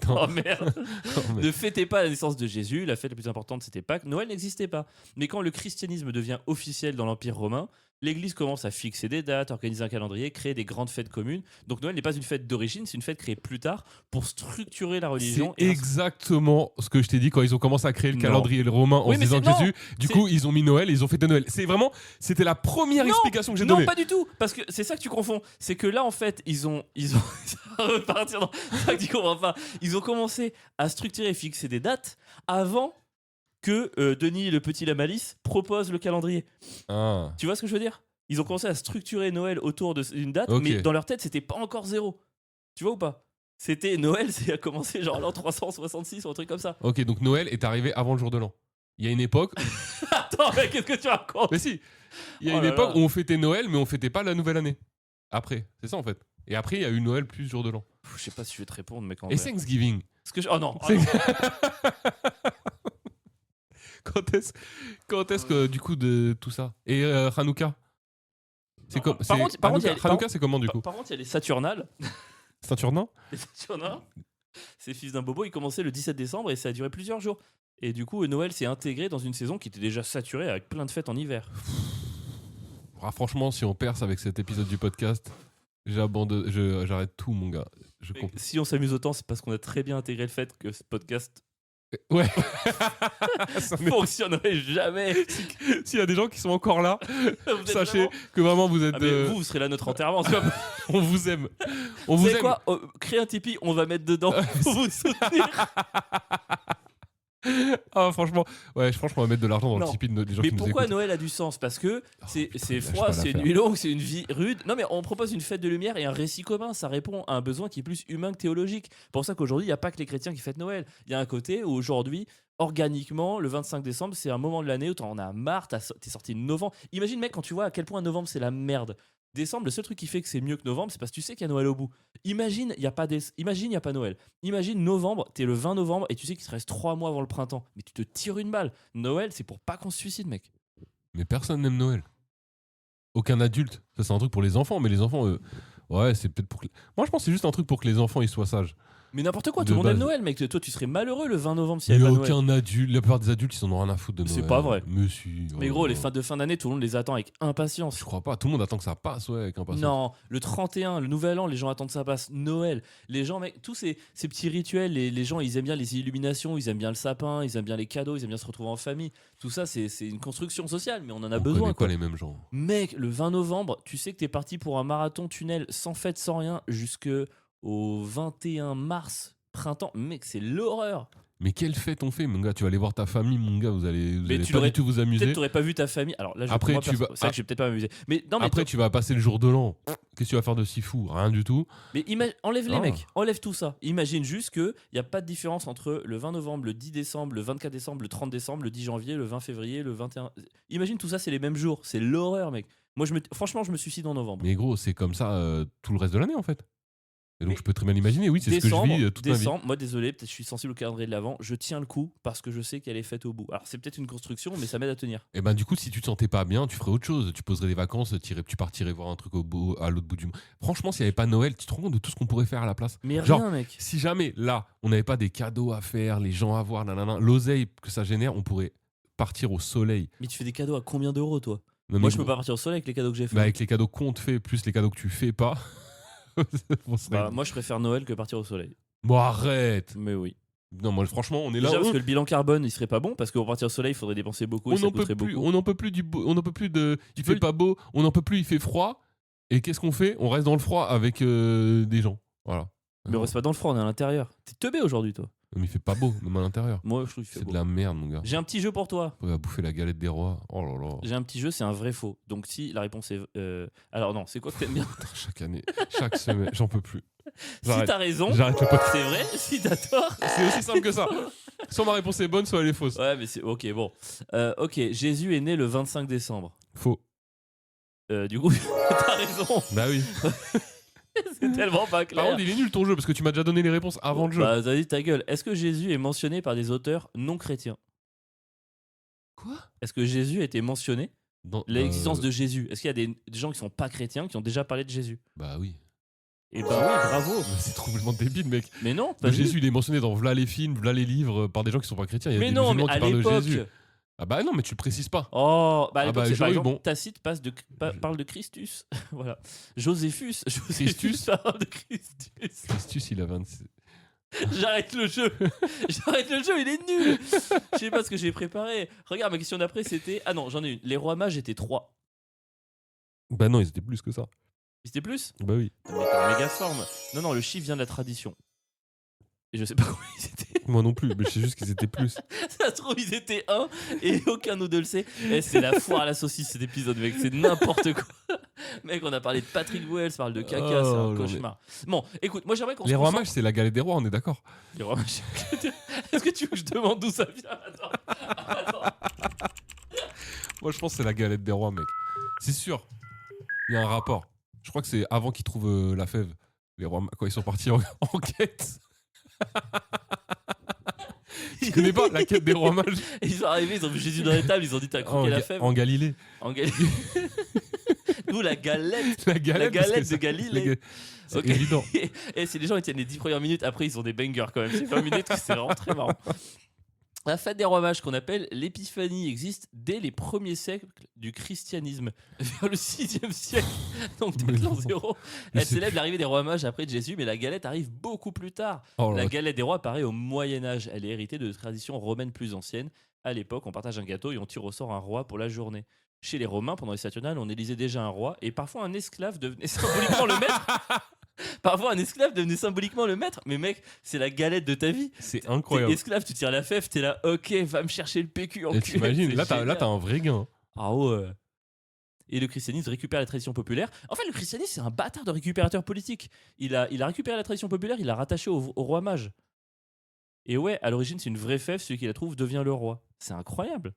oh merde, Oh, mais- ne fêtaient pas la naissance de Jésus. La fête la plus importante, c'était Pâques. Noël n'existait pas. Mais quand le christianisme devient officiel dans l'Empire romain, l'Église commence à fixer des dates, organiser un calendrier, créer des grandes fêtes communes. Donc Noël n'est pas une fête d'origine, c'est une fête créée plus tard pour structurer la religion. C'est exactement ce que je t'ai dit quand ils ont commencé à créer le Non. calendrier romain en Oui, se mais disant c'est- que Jésus. Du c'est- coup, ils ont mis Noël et ils ont fêté Noël. C'était la première Non, explication que j'ai Non, donnée. pas du tout, parce que c'est ça que tu confonds. C'est que là, en fait, ils ont ça va repartir dans c'est ça que tu comprends pas. Ils ont commencé à structurer et fixer des dates avant que Denis le petit la malice propose le calendrier. Ah. Tu vois ce que je veux dire? Ils ont commencé à structurer Noël autour d'une date, Ok. mais dans leur tête, c'était pas encore zéro. Tu vois ou pas? C'était Noël, c'est à commencer genre l'an 366 ou un truc comme ça. Ok, donc Noël est arrivé avant le jour de l'an. Il y a une époque. Attends, mais qu'est-ce que tu racontes? Mais si, il y a Oh une là époque là. où on fêtait Noël, mais on fêtait pas la nouvelle année. Après, c'est ça en fait. Et après, il y a eu Noël plus jour de l'an. Pff, je sais pas si je vais te répondre, mec. En Et vrai. Thanksgiving. Parce que oh non, C'est- Quand est-ce que du coup de tout ça et Hanouka c'est Non, comme par contre, il y a- Hanouka c'est comment du coup Par contre, il y a les Saturnales. Saturnin. Les Saturnales, ces fils d'un bobo, ils commençaient le 17 décembre et ça a duré plusieurs jours. Et du coup, Noël s'est intégré dans une saison qui était déjà saturée avec plein de fêtes en hiver. Ah, franchement, si on perce avec cet épisode du podcast, j'arrête tout mon gars. Je Mais comprends. si on s'amuse autant, c'est parce qu'on a très bien intégré le fait que ce podcast Ouais. Ça m'est- fonctionnerait jamais. S'il y a des gens qui sont encore là, Vous êtes sachez vraiment- que vraiment vous êtes. Ah, mais vous serez là notre enterrement. C'est comme- On vous aime. On Vous vous savez aime. quoi? Créez un Tipeee, on va mettre dedans pour vous soutenir. Ah franchement, ouais, franchement, on va mettre de l'argent dans Non. le Tipeee des gens Mais qui nous pourquoi écoutent. Noël a du sens? Parce que c'est putain, c'est lâche froid, pas c'est une l'affaire. nuit longue, c'est une vie rude. Non mais on propose une fête de lumière et un récit commun. Ça répond à un besoin qui est plus humain que théologique. C'est pour ça qu'aujourd'hui, il n'y a pas que les chrétiens qui fêtent Noël. Il y a un côté où aujourd'hui, organiquement, le 25 décembre, c'est un moment de l'année où t'en as marre, t'es sorti de novembre. Imagine mec, quand tu vois à quel point novembre c'est la merde. Décembre, le seul truc qui fait que c'est mieux que novembre, c'est parce que tu sais qu'il y a Noël au bout. Imagine, il n'y a pas Noël. Imagine novembre, t'es le 20 novembre et tu sais qu'il te reste 3 mois avant le printemps. Mais tu te tires une balle. Noël, c'est pour pas qu'on se suicide, mec. Mais personne n'aime Noël. Aucun adulte. Ça, c'est un truc pour les enfants, mais les enfants, ouais, c'est peut-être pour que. Moi, je pense que c'est juste un truc pour que les enfants ils soient sages. Mais n'importe quoi, De tout le monde aime base. Noël, mec. Toi, tu serais malheureux le 20 novembre s'il Il n'y n'y a avait pas Noël. aucun adulte. La plupart des adultes, ils en ont rien à foutre de Noël. C'est pas vrai. Mais si. Mais oh gros, là les là. fêtes de fin d'année, tout le monde les attend avec impatience. Je crois pas. Tout le monde attend que ça passe, ouais, avec impatience. Non, le 31, le nouvel an, les gens attendent que ça passe. Noël, les gens, mec, tous ces petits rituels, les gens, ils aiment bien les illuminations, ils aiment bien le sapin, ils aiment bien les cadeaux, ils aiment bien se retrouver en famille. Tout ça, c'est une construction sociale, mais on en a On besoin. connaît Quoi. pas les mêmes gens. Mec, le 20 novembre, tu sais que t'es parti pour un marathon tunnel sans fête, sans rien, jusqu'au 21 mars, printemps. Mec, c'est l'horreur. Mais quelle fête on fait, mon gars? Tu vas aller voir ta famille, mon gars. Vous allez tu pas l'aurais- du tout vous Peut-être amuser. t'aurais pas vu ta famille. Alors là, Après, moi, tu vas- c'est vrai que je vais peut-être pas m'amuser. Mais non, mais Après, tu vas passer le jour de l'an. Qu'est-ce que tu vas faire de si fou? Rien du tout. Mais enlève les Ah. mecs, enlève tout ça. Imagine juste qu'il n'y a pas de différence entre le 20 novembre, le 10 décembre, le 24 décembre, le 30 décembre, le 10 janvier, le 20 février, le 21. Imagine tout ça, c'est les mêmes jours. C'est l'horreur, mec. Moi, franchement, je me suicide en novembre. Mais gros, c'est comme ça tout le reste de l'année, en fait. Et donc, Mais je peux très bien l'imaginer. Oui, c'est ce que je vis toute ma vie. décembre, moi désolé, peut-être je suis sensible au calendrier de l'avant. Je tiens le coup parce que je sais qu'elle est faite au bout. Alors c'est peut-être une construction, mais ça m'aide à tenir. Et ben du coup, si tu te sentais pas bien, tu ferais autre chose. Tu poserais des vacances, tu partirais voir un truc à l'autre bout du monde. Franchement, s'il n'y avait pas Noël, tu te rends compte de tout ce qu'on pourrait faire à la place? Mais Genre, rien, mec. si jamais, là, on n'avait pas des cadeaux à faire, les gens à voir, nanana, l'oseille que ça génère, on pourrait partir au soleil. Mais tu fais des cadeaux à combien d'euros, toi? Non, Moi, mais je peux gros, pas partir au soleil avec les cadeaux que j'ai fait. bah, avec les cadeaux qu'on te fait, plus les cadeaux que tu fais pas. on serait- Bah, moi, je préfère Noël que partir au soleil. Bon, arrête! Mais oui. Non, moi, franchement, on est là. Déjà parce que le bilan carbone, il serait pas bon parce que pour partir au soleil, il faudrait dépenser beaucoup et On ça n'en peut coûterait plus, beaucoup. on n'en peut plus on n'en peut plus de. Il peux- fait pas beau, on n'en peut plus, il fait froid. Et qu'est-ce qu'on fait? On reste dans le froid avec des gens. Voilà. Mais on reste pas dans le froid, on est à l'intérieur. T'es teubé aujourd'hui, toi. Mais il fait pas beau, même à l'intérieur. Moi, je trouve qu'il fait C'est beau. de la merde, mon gars. J'ai un petit jeu pour toi. On va bouffer la galette des rois. Oh là là. J'ai un petit jeu, c'est un vrai faux. Donc si la réponse est... Alors non, c'est quoi que t'aimes bien? Chaque année, chaque semaine, j'en peux plus. Si J'arrête. t'as raison, J'arrête le podcast. c'est vrai. Si t'as tort... C'est aussi simple que ça. Soit ma réponse est bonne, soit elle est fausse. Ouais, mais c'est... Ok, bon. Ok, Jésus est né le 25 décembre. Faux. Du coup, t'as raison. Bah oui. C'est tellement pas Par clair. contre, il est nul ton jeu parce que tu m'as déjà donné les réponses avant le jeu. Bah, vas-y, ta gueule. Est-ce que Jésus est mentionné par des auteurs non chrétiens? Quoi? Est-ce que Jésus a été mentionné? Dans- L'existence de Jésus. Est-ce qu'il y a des gens qui sont pas chrétiens qui ont déjà parlé de Jésus? Bah oui. Eh ben oui, bravo. Mais c'est complètement débile, mec. Mais non, pas Mais Jésus, il est mentionné dans v'là les films, v'là les livres par des gens qui sont pas chrétiens. Il y a Mais des non, mais musulmans qui à parlent de l'époque. Jésus. Ah bah non, mais tu le précises pas. Oh, bah à Ah l'époque, bah, c'est par j'aurais eu exemple, bon. Tacite parle de Christus. Voilà. Joséphus Christus parle de Christus. Christus, il a 26. J'arrête le jeu. J'arrête le jeu, il est nul. Je sais pas ce que j'ai préparé. Regarde, ma question d'après, c'était... Ah non, j'en ai une. Les rois mages étaient 3. Bah non, ils étaient plus que ça. C'était plus? Bah oui. Non, mais t'es en méga forme. Non, le chiffre vient de la tradition. Et je sais pas combien ils étaient. Moi non plus, mais je sais juste qu'ils étaient plus. Ça se trouve, ils étaient 1 et aucun nous deux le sait. Eh, c'est la foire à la saucisse cet épisode, mec. C'est n'importe quoi. Mec, on a parlé de Patrick Bruel, on parle de caca, c'est Oh, un cauchemar. Bon, écoute, moi j'aimerais qu'on se Les rois concentre- mages, c'est la galette des rois, on est d'accord. Les rois mages. Est-ce que tu veux que je demande d'où ça vient? Attends. Moi, je pense que c'est la galette des rois, mec. C'est sûr. Il y a un rapport. Je crois que c'est avant qu'ils trouvent la fève. Les rois, quand ils sont partis en quête. Tu connais pas la quête des rois mages Ils sont arrivés, ils ont vu Jésus dans les tables, ils ont dit t'as croqué la fève. En Galilée. En Galilée. D'où la galette. La galette, parce que galette de ça- Galilée. C'est Ok. évident. Et si les gens ils tiennent les 10 premières minutes, après ils ont des bangers quand même. C'est 20 minutes, c'est vraiment très marrant. La fête des rois mages, qu'on appelle l'épiphanie, existe dès les premiers siècles du christianisme, vers le 6e siècle, donc dès Mais l'an non. 0. Mais Elle c'est- célèbre l'arrivée des rois mages après de Jésus, mais la galette arrive beaucoup plus tard. Oh là La là. galette des rois apparaît au Moyen-Âge. Elle est héritée de traditions romaines plus anciennes. À l'époque, on partage un gâteau et on tire au sort un roi pour la journée. Chez les Romains, pendant les Saturnales, on élisait déjà un roi et parfois un esclave devenait symboliquement le maître. Parfois, un esclave devenait symboliquement le maître. Mais mec, c'est la galette de ta vie. C'est T'es incroyable. esclave, tu tires la fève, t'es là, ok, va me chercher le PQ en Et t'imagines, là, t'as un vrai gain. Ah ouais. Et le christianisme récupère la tradition populaire. En fait, le christianisme, c'est un bâtard de récupérateur politique. Il a récupéré la tradition populaire, il l'a rattaché au roi mage. Et ouais, à l'origine, c'est une vraie fève, celui qui la trouve devient le roi. C'est incroyable.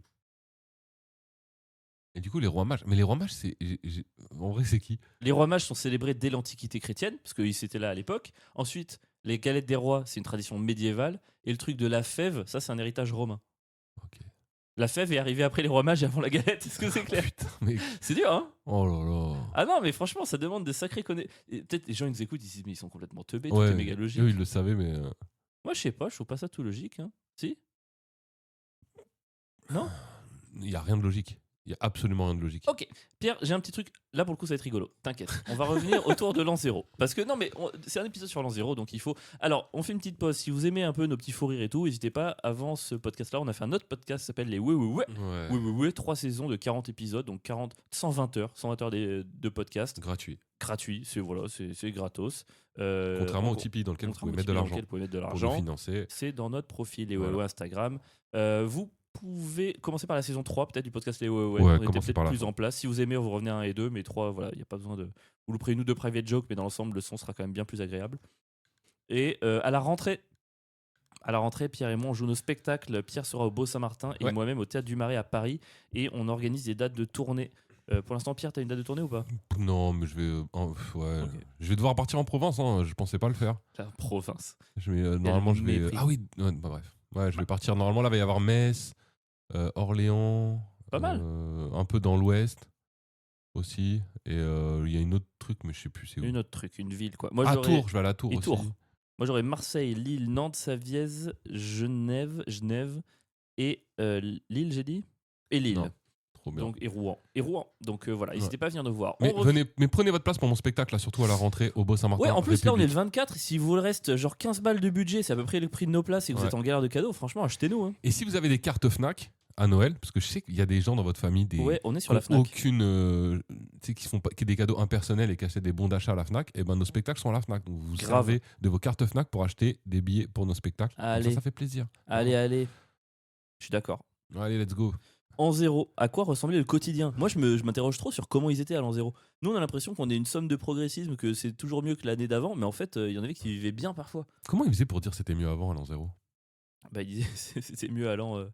Et du coup, les rois mages. Mais les rois mages, c'est. En vrai, c'est qui? Les rois mages sont célébrés dès l'Antiquité chrétienne, parce qu'ils étaient là à l'époque. Ensuite, les galettes des rois, c'est une tradition médiévale. Et le truc de la fève, ça, c'est un héritage romain. Ok. La fève est arrivée après les rois mages et avant la galette. Est-ce que c'est clair? Putain, mais. C'est dur, hein? Oh là là. Ah non, mais franchement, ça demande de sacrées connaissances. Peut-être les gens, ils nous écoutent, ils se disent, mais ils sont complètement teubés, tout Ouais, est méga logique. eux, ils le savaient, mais. Moi, je sais pas, je trouve pas ça tout logique. Hein. Si? Non? Il y a rien de logique. Il y a absolument rien de logique. Ok, Pierre, j'ai un petit truc. Là, pour le coup, ça va être rigolo. T'inquiète. On va revenir autour de l'an 0. Parce que non, mais c'est un épisode sur l'an 0, donc il faut. Alors, on fait une petite pause. Si vous aimez un peu nos petits fous rires et tout, n'hésitez pas. Avant ce podcast-là, on a fait un autre podcast qui s'appelle Les Ouais, Ouais, Ouais. Ouais. Oui, oui, oui, 3 saisons de 40 épisodes, donc 120 heures de podcast Gratuit. gratuit. C'est gratos. Contrairement en au gros, Tipeee dans lequel vous contrairement pouvez au mettre de Tipeee dans l'argent lequel vous pouvez mettre de pour l'argent. nous financer. C'est dans notre profil, les Voilà. ouais, Instagram. Vous pouvez commencer par la saison 3 peut-être du podcast Les Ouais, Ouais, on était commencez peut-être par la plus fin. en place. Si vous aimez, vous revenez à 1 et 2, mais 3, voilà, il n'y a pas besoin de. Vous louperez une ou deux private jokes, mais dans l'ensemble, le son sera quand même bien plus agréable. Et à la rentrée, Pierre et moi, on joue nos spectacles. Pierre sera au Beau-Saint-Martin et Ouais. moi-même au Théâtre du Marais à Paris. Et on organise des dates de tournée. Pour l'instant, Pierre, t'as une date de tournée ou pas? Non, mais je vais. Ouais. Ok. Je vais devoir partir en Provence, hein. Je pensais pas le faire. La province. Normalement, je vais. mépris. Ah oui, ouais, bah, bref. Ouais, je vais partir. Normalement, là, il va y avoir Metz, Orléans. Pas mal. Un peu dans l'ouest aussi. Et il y a une autre truc, mais je sais plus c'est où. Une autre truc, une ville quoi. Moi, Ah, j'aurais- Tours, je vais aller à Tours Et aussi. Tours. Moi, j'aurais Marseille, Lille, Nantes, Savièse, Genève et Lille, j'ai dit? Et Lille. Non, trop bien. Donc, et Rouen. Donc voilà, n'hésitez pas à venir nous voir. Mais, On venez, mais prenez votre place pour mon spectacle, là, surtout à la rentrée au Beau-Saint-Martin. Ouais, en plus, là, on est le République. 24. Si vous reste genre 15 balles de budget, c'est à peu près le prix de nos places et que vous Ouais. êtes en galère de cadeaux, franchement, achetez-nous. Hein. Et si vous avez des cartes Fnac à Noël, parce que je sais qu'il y a des gens dans votre famille Ouais, on est sur qui la ont Fnac. aucune, tu sais, qui font pas, qui des cadeaux impersonnels et qui achètent des bons d'achat à la Fnac, et ben nos spectacles sont à la Fnac. Donc vous Grave. servez de vos cartes Fnac pour acheter des billets pour nos spectacles. Comme Allez. ça fait plaisir. Allez. Je suis d'accord. Allez, let's go. En 0, à quoi ressemblait le quotidien? Moi, je m'interroge trop sur comment ils étaient à l'an 0. Nous, on a l'impression qu'on est une somme de progressisme, que c'est toujours mieux que l'année d'avant, mais en fait, il y en avait qui vivaient bien parfois. Comment ils faisaient pour dire c'était mieux avant à l'an 0? Bah, ils disaient c'était mieux à l'an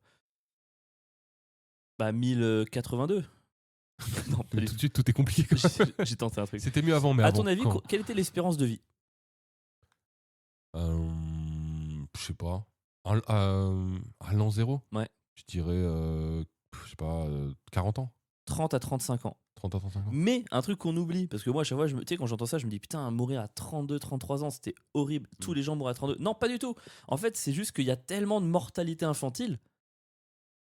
1082. Non, pas Mais du tout tout. de suite, tout est compliqué. Quoi. J'ai tenté un truc. C'était mieux avant, mais À avant. ton avis, quand quelle était l'espérance de vie? Je sais pas. À l'an zéro. Ouais. Je dirais, je sais pas, 40 ans. 30 à 35 ans. 30 à 35 ans. Mais un truc qu'on oublie, parce que moi à chaque fois, tu sais, quand j'entends ça, je me dis putain, mourir à 32, 33 ans, c'était horrible. Tous les gens mourraient à 32. Non, pas du tout. En fait, c'est juste qu'il y a tellement de mortalité infantile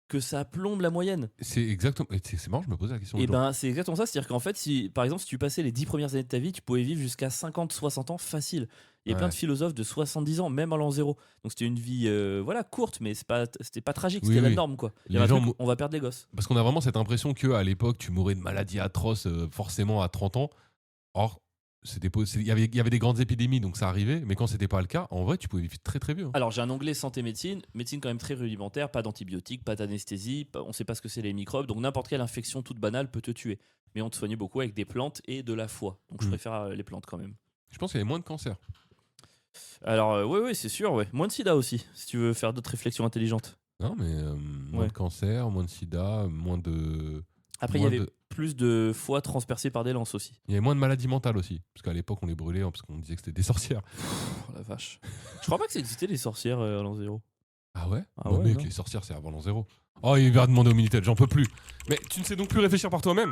que ça plombe la moyenne. C'est exactement. Et c'est marrant, je me posais la question. Et l'autre jour. ben, c'est exactement ça. C'est-à-dire qu'en fait, si, par exemple, si tu passais les 10 premières années de ta vie, tu pouvais vivre jusqu'à 50, 60 ans facile. Il y a plein Ouais. de philosophes de 70 ans, même à l'an zéro. Donc c'était une vie voilà, courte, mais c'était pas tragique, Oui, c'était la oui. norme, quoi. Il y Les avait un gens truc, mou- on va perdre des gosses. Parce qu'on a vraiment cette impression qu'à l'époque, tu mourais de maladies atroces forcément à 30 ans. Or, il y avait des grandes épidémies, donc ça arrivait. Mais quand c'était pas le cas, en vrai, tu pouvais vivre très très vieux. Alors j'ai un onglet santé-médecine, médecine quand même très rudimentaire, pas d'antibiotiques, pas d'anesthésie, on sait pas ce que c'est les microbes, donc n'importe quelle infection toute banale peut te tuer. Mais on te soignait beaucoup avec des plantes et de la foi, donc je préfère les plantes quand même. Je pense qu'il y avait moins de cancer. Alors oui, c'est sûr, ouais. Moins de sida aussi, si tu veux faire d'autres réflexions intelligentes. Non, mais moins Ouais. de cancer, moins de sida, moins de. Après, il y Moins avait de- plus de foie transpercées par des lances aussi. Il y avait moins de maladies mentales aussi. Parce qu'à l'époque, on les brûlait parce qu'on disait que c'était des sorcières. Oh la vache. Je crois pas que ça existait les sorcières à l'an zéro. Ah ouais Ah Bah, ouais, mec, non. les sorcières, c'est avant l'an zéro. Oh, il va demander au Minitel, j'en peux plus. Mais tu ne sais donc plus réfléchir par toi-même.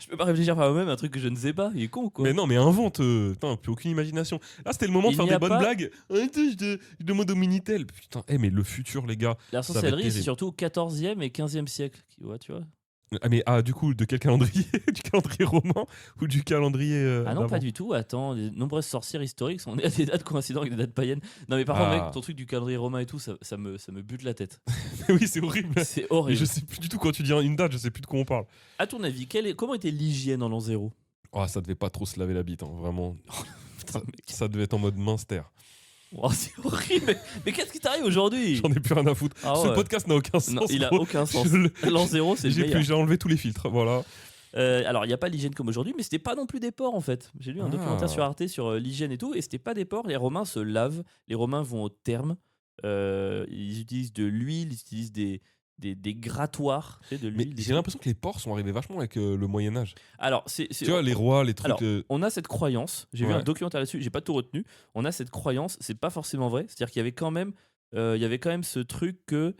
Je peux pas réfléchir par moi-même à un truc que je ne sais pas, il est con ou quoi? Mais non, mais invente. Putain, plus aucune imagination. Là, c'était le moment de Il faire n'y des a bonnes pas- blagues. Je demande au Minitel. Putain, mais le futur, les gars. La ça va être sorcellerie, c'est terrible. surtout au 14e et 15e siècle. Tu vois. Du coup, de quel calendrier Du calendrier romain ou du calendrier. Ah non, d'avant pas du tout. Attends, les nombreuses sorcières historiques sont nées à des dates coïncidentes avec des dates païennes. Non, mais par contre, Ah. mec, ton truc du calendrier romain et tout, ça me bute la tête. Oui, c'est horrible. C'est Mais horrible. je sais plus du tout quand tu dis une date, je sais plus de quoi on parle. À ton avis, comment était l'hygiène en l'an zéro? Oh, ça devait pas trop se laver la bite, hein, vraiment. Putain, mec. Ça devait être en mode minster. Oh, c'est horrible. Mais qu'est-ce qui t'arrive aujourd'hui? J'en ai plus rien à foutre. Ah Ce ouais. podcast n'a aucun sens. Non, il a gros. aucun sens. Je le- L'an zéro, c'est le meilleur. J'ai enlevé tous les filtres, voilà. Alors, il n'y a pas l'hygiène comme aujourd'hui, mais c'était pas non plus des porcs en fait. J'ai lu un Ah. documentaire sur Arte sur l'hygiène et tout, et c'était pas des porcs. Les Romains se lavent, les Romains vont au terme, ils utilisent de l'huile, ils utilisent des grattoirs, tu sais, de Mais l'huile. des j'ai trucs. l'impression que les porcs sont arrivés vachement avec le Moyen-Âge. Alors, Tu vois, les rois, les trucs. Alors, on a cette croyance, j'ai vu Ouais. un documentaire là-dessus, j'ai pas tout retenu. On a cette croyance, c'est pas forcément vrai, c'est-à-dire qu'il y avait quand même, ce truc que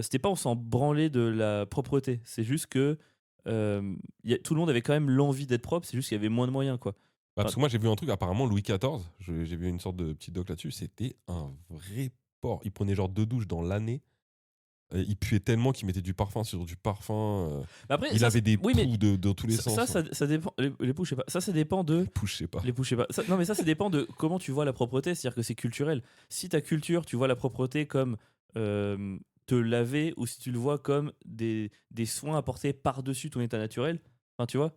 c'était pas on s'en branlait de la propreté, c'est juste que tout le monde avait quand même l'envie d'être propre, c'est juste qu'il y avait moins de moyens quoi. Bah, parce que moi, j'ai vu un truc, apparemment, Louis XIV, j'ai vu une sorte de petit doc là-dessus, c'était un vrai porc. Il prenait genre 2 douches dans l'année. Il puait tellement qu'il mettait du parfum sur du parfum. Mais après, Il ça, avait des oui, mais poux de tous les sens. ça dépend. Les poux, je sais pas. Ça dépend de. Poux, je sais pas. Les poux, je sais pas. Non, mais ça dépend de comment tu vois la propreté. C'est-à-dire que c'est culturel. Si ta culture, tu vois la propreté comme te laver, ou si tu le vois comme des soins apportés par-dessus ton état naturel. Enfin, tu vois.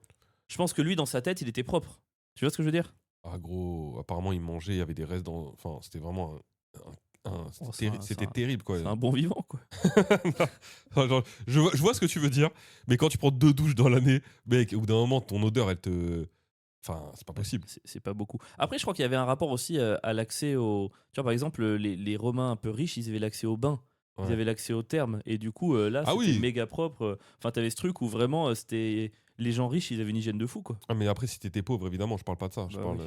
Je pense que lui, dans sa tête, il était propre. Tu vois ce que je veux dire? Ah, gros, apparemment, il mangeait, il y avait des restes dans. Enfin, c'était vraiment Oh, c'était terrible, quoi. C'est un bon vivant, quoi. Enfin, genre, je vois ce que tu veux dire, mais quand tu prends 2 douches dans l'année, mec, au bout d'un moment, ton odeur, elle te. Enfin, c'est pas possible. C'est pas beaucoup. Après, je crois qu'il y avait un rapport aussi à l'accès au. Tu vois, par exemple, les Romains un peu riches, ils avaient l'accès au bain. Ils Ouais. avaient l'accès au terme. Et du coup, là, Ah c'était oui. méga propre. Enfin, t'avais ce truc où vraiment, c'était. Les gens riches, ils avaient une hygiène de fou, quoi. Ah, mais après, si t'étais pauvre, évidemment, je parle pas de ça. Je Bah parle. oui.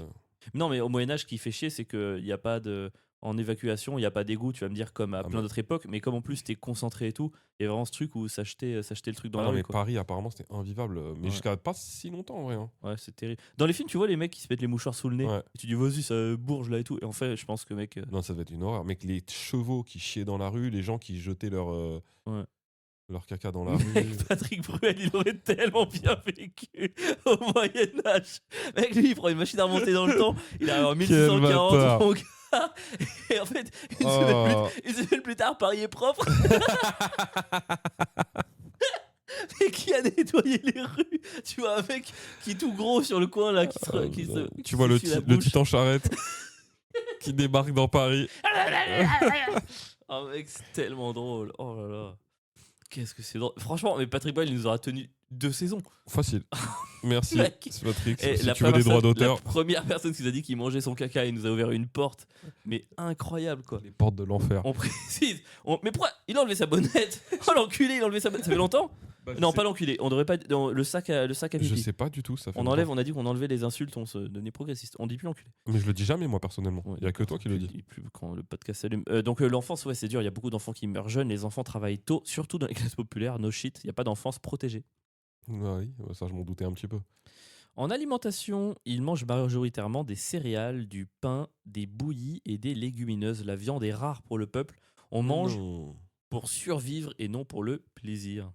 Non, mais au Moyen-Âge, ce qui fait chier, c'est qu'il n'y a pas de. En évacuation, il n'y a pas d'égout, tu vas me dire, comme à plein mais- d'autres époques. Mais comme en plus, t'es concentré et tout, il y a vraiment ce truc où s'acheter le truc dans Ah la non, rue, mais quoi. Paris, apparemment, c'était invivable. Mais Ouais. jusqu'à pas si longtemps, en vrai. Hein. Ouais, c'est terrible. Dans les films, tu vois les mecs qui se mettent les mouchoirs sous le nez. Ouais. Et tu dis, vas-y, ça bourge là et tout. Et en fait, je pense que, mec. Non, ça devait être une horreur. Mec, les chevaux qui chiaient dans la rue, les gens qui jetaient Ouais. leur caca dans la rue. Mec, Patrick Bruel, il aurait tellement bien vécu au Moyen-Âge. Mec, lui, il prend une machine à remonter dans le temps. Il arrive en Quel 1640, bâtard. mon gars. Et en fait, une Oh. semaine plus tard, Paris est propre. Mais qui a nettoyé les rues? Tu vois, un mec qui est tout gros sur le coin, là, qui Tu qui vois s'essuie la le bouche. titan charrette qui débarque dans Paris. Oh, mec, c'est tellement drôle. Oh là là. Qu'est-ce que c'est drôle. Franchement, mais Patrick Boyle, il nous aura tenu 2 saisons. Facile. Merci, Mec. Patrick. Et Si la tu veux des droits d'auteur, La première personne qui nous a dit qu'il mangeait son caca, il nous a ouvert une porte. Mais incroyable, quoi. les portes de l'enfer. On précise. Mais pourquoi il a enlevé sa bonnette? Oh l'enculé, il a enlevé sa bonnette. Ça fait longtemps? Non, pas l'enculé. On devrait pas. Dans le sac à Je pipi. sais pas du tout. Ça fait On longtemps. a dit qu'on enlevait les insultes, on se devenait progressiste. On dit plus l'enculé. Mais je le dis jamais, moi, personnellement. Ouais, Il y a que toi qui le dis. dis plus quand le podcast s'allume. Donc l'enfance, ouais, c'est dur. Il y a beaucoup d'enfants qui meurent jeunes. Les enfants travaillent tôt, surtout dans les classes populaires. No shit. Il n'y a pas d'enfance protégée. Oui, ça, je m'en doutais un petit peu. En alimentation, ils mangent majoritairement des céréales, du pain, des bouillies et des légumineuses. La viande est rare pour le peuple. On mange Non. pour survivre et non pour le plaisir.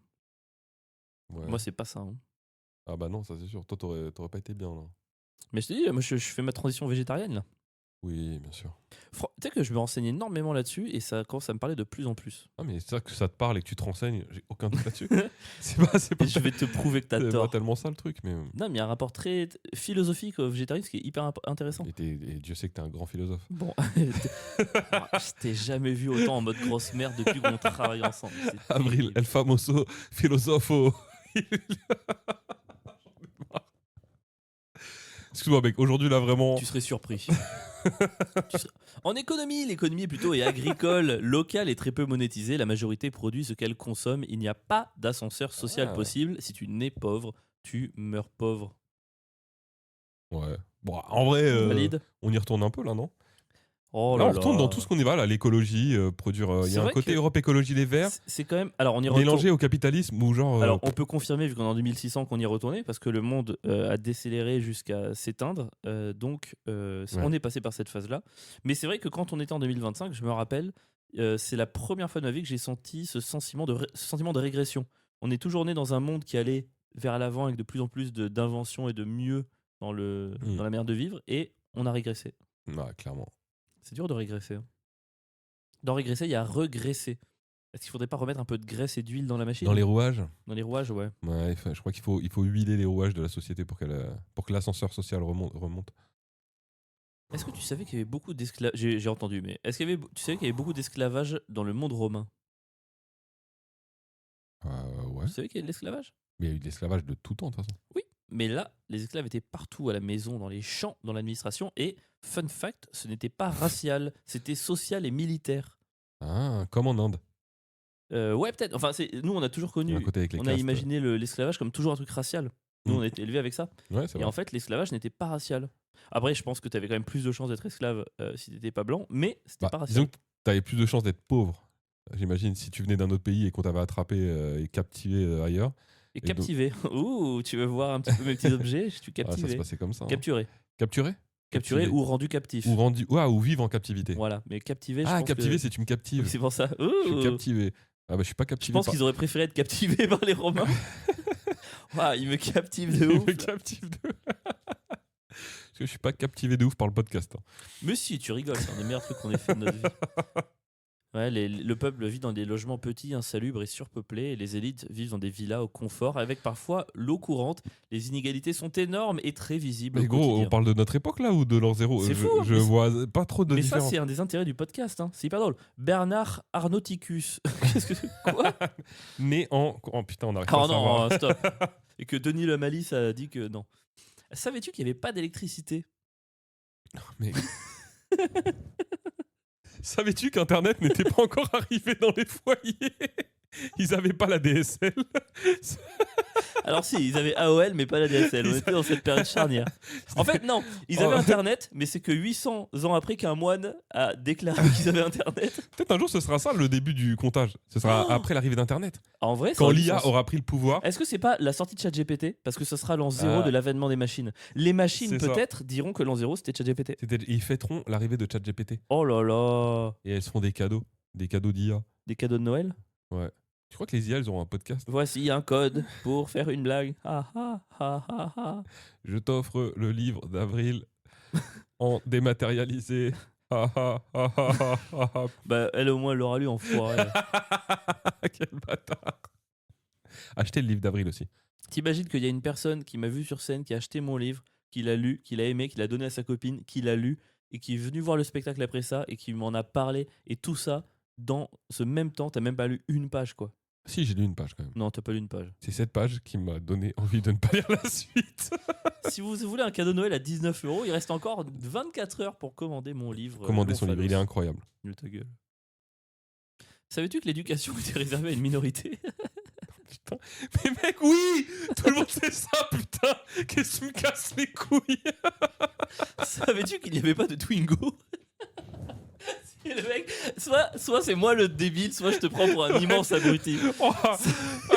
Ouais. Moi, c'est pas ça. Hein. Ah bah non, ça c'est sûr. Toi, t'aurais pas été bien là. Mais je te dis, moi, je fais ma transition végétarienne là. Oui, bien sûr. Tu sais que je me renseigne énormément là-dessus et ça commence à me parler de plus en plus. Ah mais c'est ça que ça te parle et que tu te renseignes, j'ai aucun doute là-dessus. c'est pas Et je vais te prouver que t'as c'est pas tort. tellement ça le truc, mais Non, mais il y a un rapport très philosophique au végétarisme qui est hyper intéressant. et Dieu sait que t'es un grand philosophe. Bon, je t'ai jamais vu autant en mode grosse merde depuis qu'on travaille ensemble. C'est Avril, terrible. el famoso filosofo. Excuse-moi mec, aujourd'hui là vraiment... Tu serais surpris. En économie, l'économie plutôt est agricole, locale et très peu monétisée. La majorité produit ce qu'elle consomme. Il n'y a pas d'ascenseur social Ah. possible. Si tu nais pauvre, tu meurs pauvre. Ouais. Bon, en vrai, Valide. on y retourne un peu là, non? Oh Là, là on retourne là. dans tout ce qu'on y va, là, l'écologie, produire... Il y C'est a un vrai côté que- Europe Écologie Les Verts, C'est quand même. Alors on y retourne. mélangé au capitalisme ou genre... Alors, on peut confirmer, vu qu'on est en 2600, qu'on y est retourné, parce que le monde a décéléré jusqu'à s'éteindre. On est passé par cette phase-là. Mais c'est vrai que quand on était en 2025, je me rappelle, c'est la première fois de ma vie que j'ai senti ce sentiment de régression. On est toujours né dans un monde qui allait vers l'avant avec de plus en plus d'inventions et de mieux dans la manière de vivre, et on a régressé. Ouais, clairement. C'est dur de régresser. Hein. Dans régresser, il y a regresser. Est-ce qu'il faudrait pas remettre un peu de graisse et d'huile dans la machine? Dans les rouages, Dans les rouages, ouais. ouais, je crois qu'il faut huiler les rouages de la société pour que l'ascenseur social remonte. Est-ce que tu savais qu'il y avait beaucoup d'esclavage? J'ai entendu, mais est-ce tu savais qu'il y avait beaucoup d'esclavage dans le monde romain? Ouais. Tu savais qu'il y avait de l'esclavage? Mais il y a eu de l'esclavage de tout temps, de toute façon. Oui, mais là, les esclaves étaient partout, à la maison, dans les champs, dans l'administration, et fun fact, ce n'était pas racial, c'était social et militaire. Ah, comme en Inde. Ouais, peut-être. Enfin, nous, on a toujours connu, Un côté avec les on a castes. imaginé l'esclavage comme toujours un truc racial. Nous, on a été élevés avec ça. Ouais, c'est Et vrai. en fait, l'esclavage n'était pas racial. Après, je pense que tu avais quand même plus de chances d'être esclave si tu n'étais pas blanc, mais c'était pas racial. Disons que t'avais plus de chances d'être pauvre. J'imagine si tu venais d'un autre pays et qu'on t'avait attrapé et captivé ailleurs. Et donc- captivé. Ouh, tu veux voir un petit peu mes petits objets? Je suis Ah, ça se captivé. passait comme ça. Hein. Capturé. Capturé Capturé Captivé. ou rendu captif. Ou vivre en captivité. Voilà, mais captivé, je Ah, pense captivé, que... c'est tu me captives. C'est pour ça. Je suis Ouh. captivé. Ah bah je suis pas Je captivé. pense qu'ils auraient préféré être captivés par les Romains. Ouah, ils me captivent de ouf. me captive de... Parce que je suis pas captivé de ouf par le podcast. Hein. Mais si, tu rigoles, c'est un des meilleurs trucs qu'on ait fait de notre vie. Ouais, le peuple vit dans des logements petits, insalubres et surpeuplés, et les élites vivent dans des villas au confort, avec parfois l'eau courante. Les inégalités sont énormes et très visibles Mais au gros, quotidien. on parle de notre époque là ou de l'an zéro? C'est Je, fou, je mais vois pas trop de Mais ça, différence. c'est un des intérêts du podcast. Hein. C'est hyper drôle. Bernard Arnauticus. Qu'est-ce que c'est? Quoi? Né en... Oh putain, on arrive pas Oh à savoir. non, stop. Et que Denis Le Malice a dit que non. Savais-tu qu'il n'y avait pas d'électricité? Mais... Savais-tu qu'Internet n'était pas encore arrivé dans les foyers? Ils avaient pas la DSL. Alors si, ils avaient AOL, mais pas la DSL. On était dans cette période charnière. En fait, non. Ils avaient Oh. Internet, mais c'est que 800 ans après qu'un moine a déclaré qu'ils avaient Internet. Peut-être un jour ce sera ça le début du comptage. Ce sera Oh. après l'arrivée d'Internet. En vrai, ça Quand aurait du l'IA sens. aura pris le pouvoir. Est-ce que c'est pas la sortie de ChatGPT? Parce que ce sera l'an zéro Ah. de l'avènement des machines. Les machines, C'est ça. peut-être, diront que l'an zéro, c'était ChatGPT. Ils fêteront l'arrivée de ChatGPT. Oh là là. Et elles se font des cadeaux d'IA. Des cadeaux de Noël? Tu crois que les IA, elles auront un podcast? Voici un code pour faire une blague. Ah ah ah ah ah. Je t'offre le livre d'Avril en dématérialisé. Ah, ah, ah, ah, ah, ah, ah. Bah, elle au moins, elle l'aura lu en foiré. Quel bâtard. Achetez le livre d'Avril aussi. T'imagines qu'il y a une personne qui m'a vu sur scène, qui a acheté mon livre, qui l'a lu, qui l'a aimé, qui l'a donné à sa copine, qui l'a lu, et qui est venu voir le spectacle après ça, et qui m'en a parlé, et tout ça, dans ce même temps, t'as même pas lu une page, quoi. Si, j'ai lu une page quand même. Non, t'as pas lu une page. C'est cette page qui m'a donné envie de ne pas lire la suite. Si vous voulez un cadeau de Noël à 19 €, il reste encore 24 heures pour commander mon livre. Commander Mon son livre, il est Phalos. incroyable. Nul ta gueule. Savais-tu que l'éducation était réservée à une minorité? Putain. Mais mec, oui, tout le monde sait ça, putain. Qu'est-ce que tu me casses les couilles? Savais-tu qu'il n'y avait pas de Twingo? C'est le mec, soit c'est moi le débile, soit je te prends pour un immense abruti. Oh,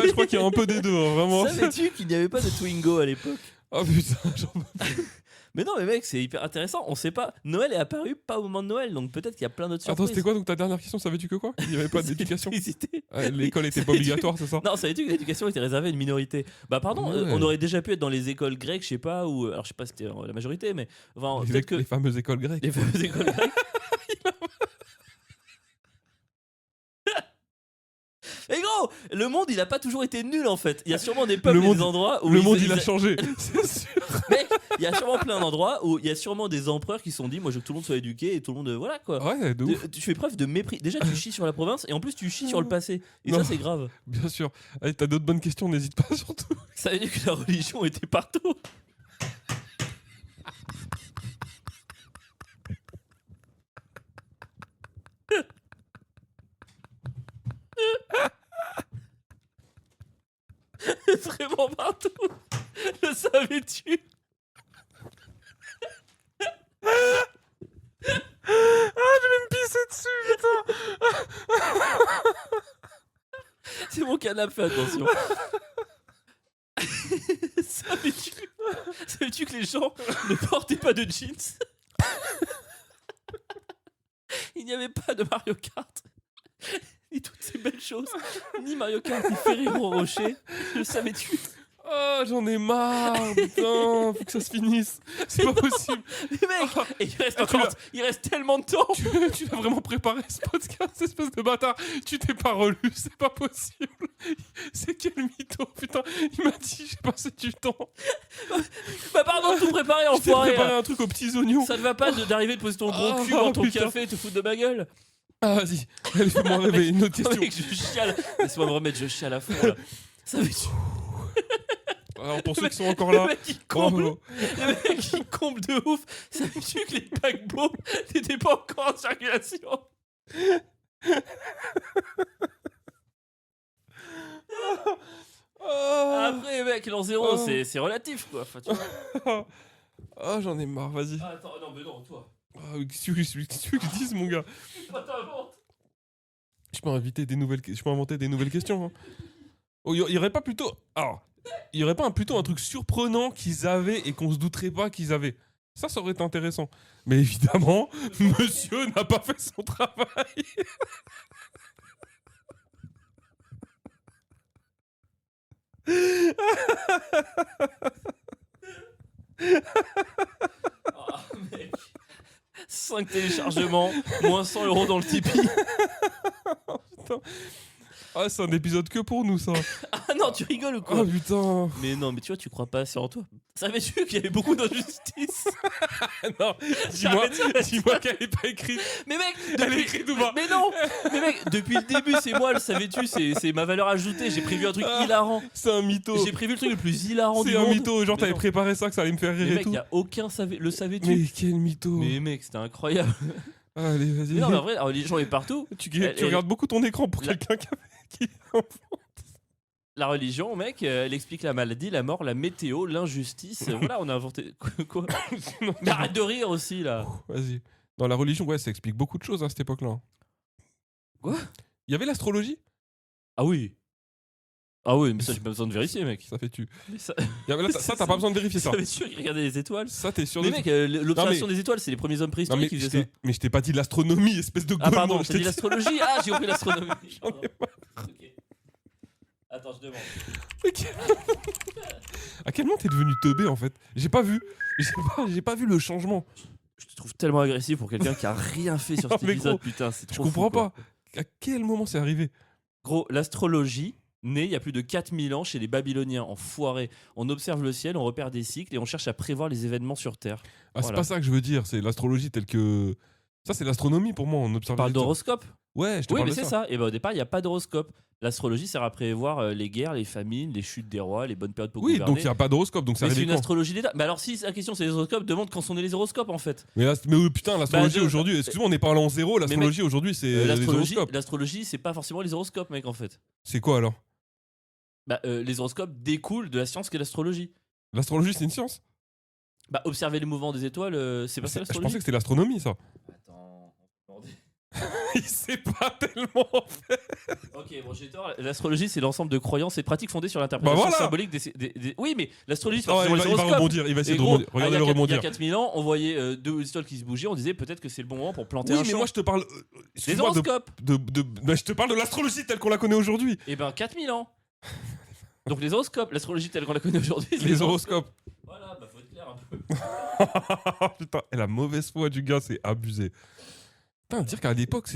je crois qu'il y a un peu des deux, hein, vraiment. Savais-tu qu'il n'y avait pas de Twingo à l'époque? Oh putain, j'en peux plus. Mais non, mais mec, c'est hyper intéressant. On sait pas. Noël est apparu pas au moment de Noël, donc peut-être qu'il y a plein d'autres Attends, surprises. c'était quoi donc ta dernière question? Savais-tu que quoi? Il n'y avait pas d'éducation? L'électricité. L'école était pas Savais-tu- obligatoire, c'est ça? Non, savais-tu que l'éducation était réservée à une minorité? Bah pardon, Ouais. on aurait déjà pu être dans les écoles grecques, je sais pas, ou alors je sais pas si c'était la majorité, mais enfin, peut-être que Les fameuses écoles grecques. les fameuses écoles grecques. Mais gros, le monde il a pas toujours été nul en fait. Il y a sûrement des peuples Le monde- et des endroits où Le ils- monde, ils- il a changé, c'est sûr. Mec, il y a sûrement plein d'endroits où il y a sûrement des empereurs qui se sont dit moi je veux que tout le monde soit éduqué et tout le monde voilà quoi. Ouais, de ouf. Tu fais preuve de mépris. Déjà tu chies sur la province et en plus tu chies sur le passé. Et Non. ça c'est grave. Bien sûr. Allez, t'as d'autres bonnes questions, n'hésite pas surtout. Ça veut dire que la religion était partout. Vraiment partout. Le savais-tu? Pisser dessus, C'est mon canapé, fais attention. Savais-tu que les gens ne portaient pas de jeans? Il n'y avait pas de Mario Kart. Ni toutes ces belles choses. Ni Mario Kart, ni Ferrero Rocher. Le savais-tu? Oh, j'en ai marre, putain, faut que ça se finisse. C'est pas possible. Mais mec, et il reste Ah, tu encore, il reste tellement de temps. Tu as vraiment préparé ce podcast, espèce de bâtard. Tu t'es pas relu, c'est pas possible. C'est quel mytho, putain. Il m'a dit, j'ai passé du temps. Bah pardon de tout préparer, Je t'ai enfoiré. préparé un truc aux petits oignons. Ça te va pas d'arriver de poser ton gros Oh, cul dans ton putain. café et te foutre de ma gueule? Ah, vas-y, allez, fais-moi rêver une autre Oh, question. mec, je chiale. Laisse-moi me remettre, je chiale à fond là. Savais-tu? Alors, pour ceux qui sont encore là, Le mec il comble. bravo. Le mec il comble de ouf. Savais-tu que les paquebots n'étaient pas encore en circulation? Oh, Après mec, l'an zéro Oh. c'est relatif quoi. Enfin, tu vois. oh, j'en ai marre, vas-y. Ah, attends, non mais non, toi. Oh, qu'est-ce que tu veux que je dise, mon gars? Pas t'inventes. Je peux inventer des nouvelles, je peux inventer des nouvelles questions. Hein. Oh, y aurait pas plutôt, alors, il y aurait pas plutôt un truc surprenant qu'ils avaient et qu'on se douterait pas qu'ils avaient. Ça aurait été intéressant. Mais évidemment, monsieur n'a pas fait son travail. Ah, mec. 5 téléchargements, moins 100 € dans le Tipeee. Ah, c'est un épisode que pour nous, ça. Ah non, tu rigoles ou quoi? Oh putain. Mais non, mais tu vois, tu crois pas assez en toi. Savais-tu qu'il y avait beaucoup d'injustices? Non, dis-moi qu'elle est pas écrite. Mais mec, Elle est écrite ou pas? Mais non. Mais mec, depuis le début, c'est moi, le savais-tu, c'est ma valeur ajoutée. J'ai prévu un truc Ah. hilarant. C'est un mytho. J'ai prévu le truc le plus hilarant du C'est un monde. mytho. Genre, Mais t'avais non. préparé ça, que ça allait me faire rire Mais et mec, tout. y a aucun le savais-tu. Mais quel mytho. Mais mec, c'était incroyable. Allez, vas-y. Mais non, mais en vrai, la religion est partout. Tu Elle- regardes beaucoup ton écran pour La- quelqu'un qui... La religion, mec, elle explique la maladie, la mort, la météo, l'injustice. Voilà, on a inventé. Quoi? Non, Mais arrête de rire aussi, là. Vas-y. Dans la religion, ouais, ça explique beaucoup de choses à cette époque-là. Quoi? Il y avait l'astrologie? Ah oui. Ah oui, mais ça, j'ai pas besoin de vérifier, mec. Ça fait tu. Mais ça, Il y avait ça, t'as pas besoin de vérifier ça. savais sûr qu'ils regardaient les étoiles. Ça, t'es sûr Mais de mec, tout. l'observation des étoiles, c'est les premiers hommes Non, préhistoriques mais qui je faisaient ça. je t'ai pas dit l'astronomie, espèce de Ah golemon. pardon, Je t'as t'ai dit l'astrologie. Ah, j'ai compris l'astronomie. J'en ai Ok. Attends, je demande. À quel moment t'es devenu teubé en fait? J'ai pas vu. J'ai pas vu le changement. Je te trouve tellement agressif pour quelqu'un qui a rien fait sur Non, cet mais épisode, gros, putain, c'est Je trop comprends fou, quoi. pas. À quel moment c'est arrivé? Gros, l'astrologie naît il y a plus de 4000 ans chez les Babyloniens, enfoirés. On observe le ciel, on repère des cycles et on cherche à prévoir les événements sur Terre. Ah, c'est Voilà. pas ça que je veux dire. C'est l'astrologie telle que. Ça, c'est l'astronomie pour moi. On On observe. parle les- d'horoscope. Ouais, je te Oui, parle mais de c'est ça. Et ben au départ, il n'y a pas d'horoscope. L'astrologie sert à prévoir les guerres, les famines, les chutes des rois, les bonnes périodes pour Oui, gouverner. donc il n'y a pas d'horoscope, donc c'est Mais c'est arrivé une quand? astrologie d'État. Mais alors, si la question c'est les horoscopes, demande quand sont nés les horoscopes en fait. Mais putain, l'astrologie Bah, aujourd'hui, excuse-moi, on n'est pas en l'an zéro, l'astrologie aujourd'hui c'est les horoscopes. L'astrologie, c'est pas forcément les horoscopes, mec, en fait. C'est quoi alors? Bah, les horoscopes découlent de la science qu'est l'astrologie. L'astrologie c'est une science? Bah, observer les mouvements des étoiles, c'est pas ça Je l'astrologie. pensais que c'était l'astronomie ça. Attends, Il sait pas tellement. ok, bon, j'ai tort. L'astrologie, c'est l'ensemble de croyances et de pratiques fondées sur l'interprétation Bah voilà. symbolique des. Oui, mais l'astrologie, c'est Ah pas ouais, forcément les il va horoscopes. rebondir, il va essayer Et de gros, rebondir. Regardez le il y rebondir. a 4000 ans, on voyait deux étoiles qui se bougeaient, on disait peut-être que c'est le bon moment pour planter Oui, un mais champ. moi je te parle. Des Excuse-moi, horoscopes. mais je te parle de l'astrologie telle qu'on la connaît aujourd'hui. Eh ben, 4000 ans. Donc les horoscopes, l'astrologie telle qu'on la connaît aujourd'hui, c'est Les horoscopes. Voilà, bah faut être clair un peu. Putain, et la mauvaise foi du gars, c'est abusé. Putain, dire qu'à l'époque,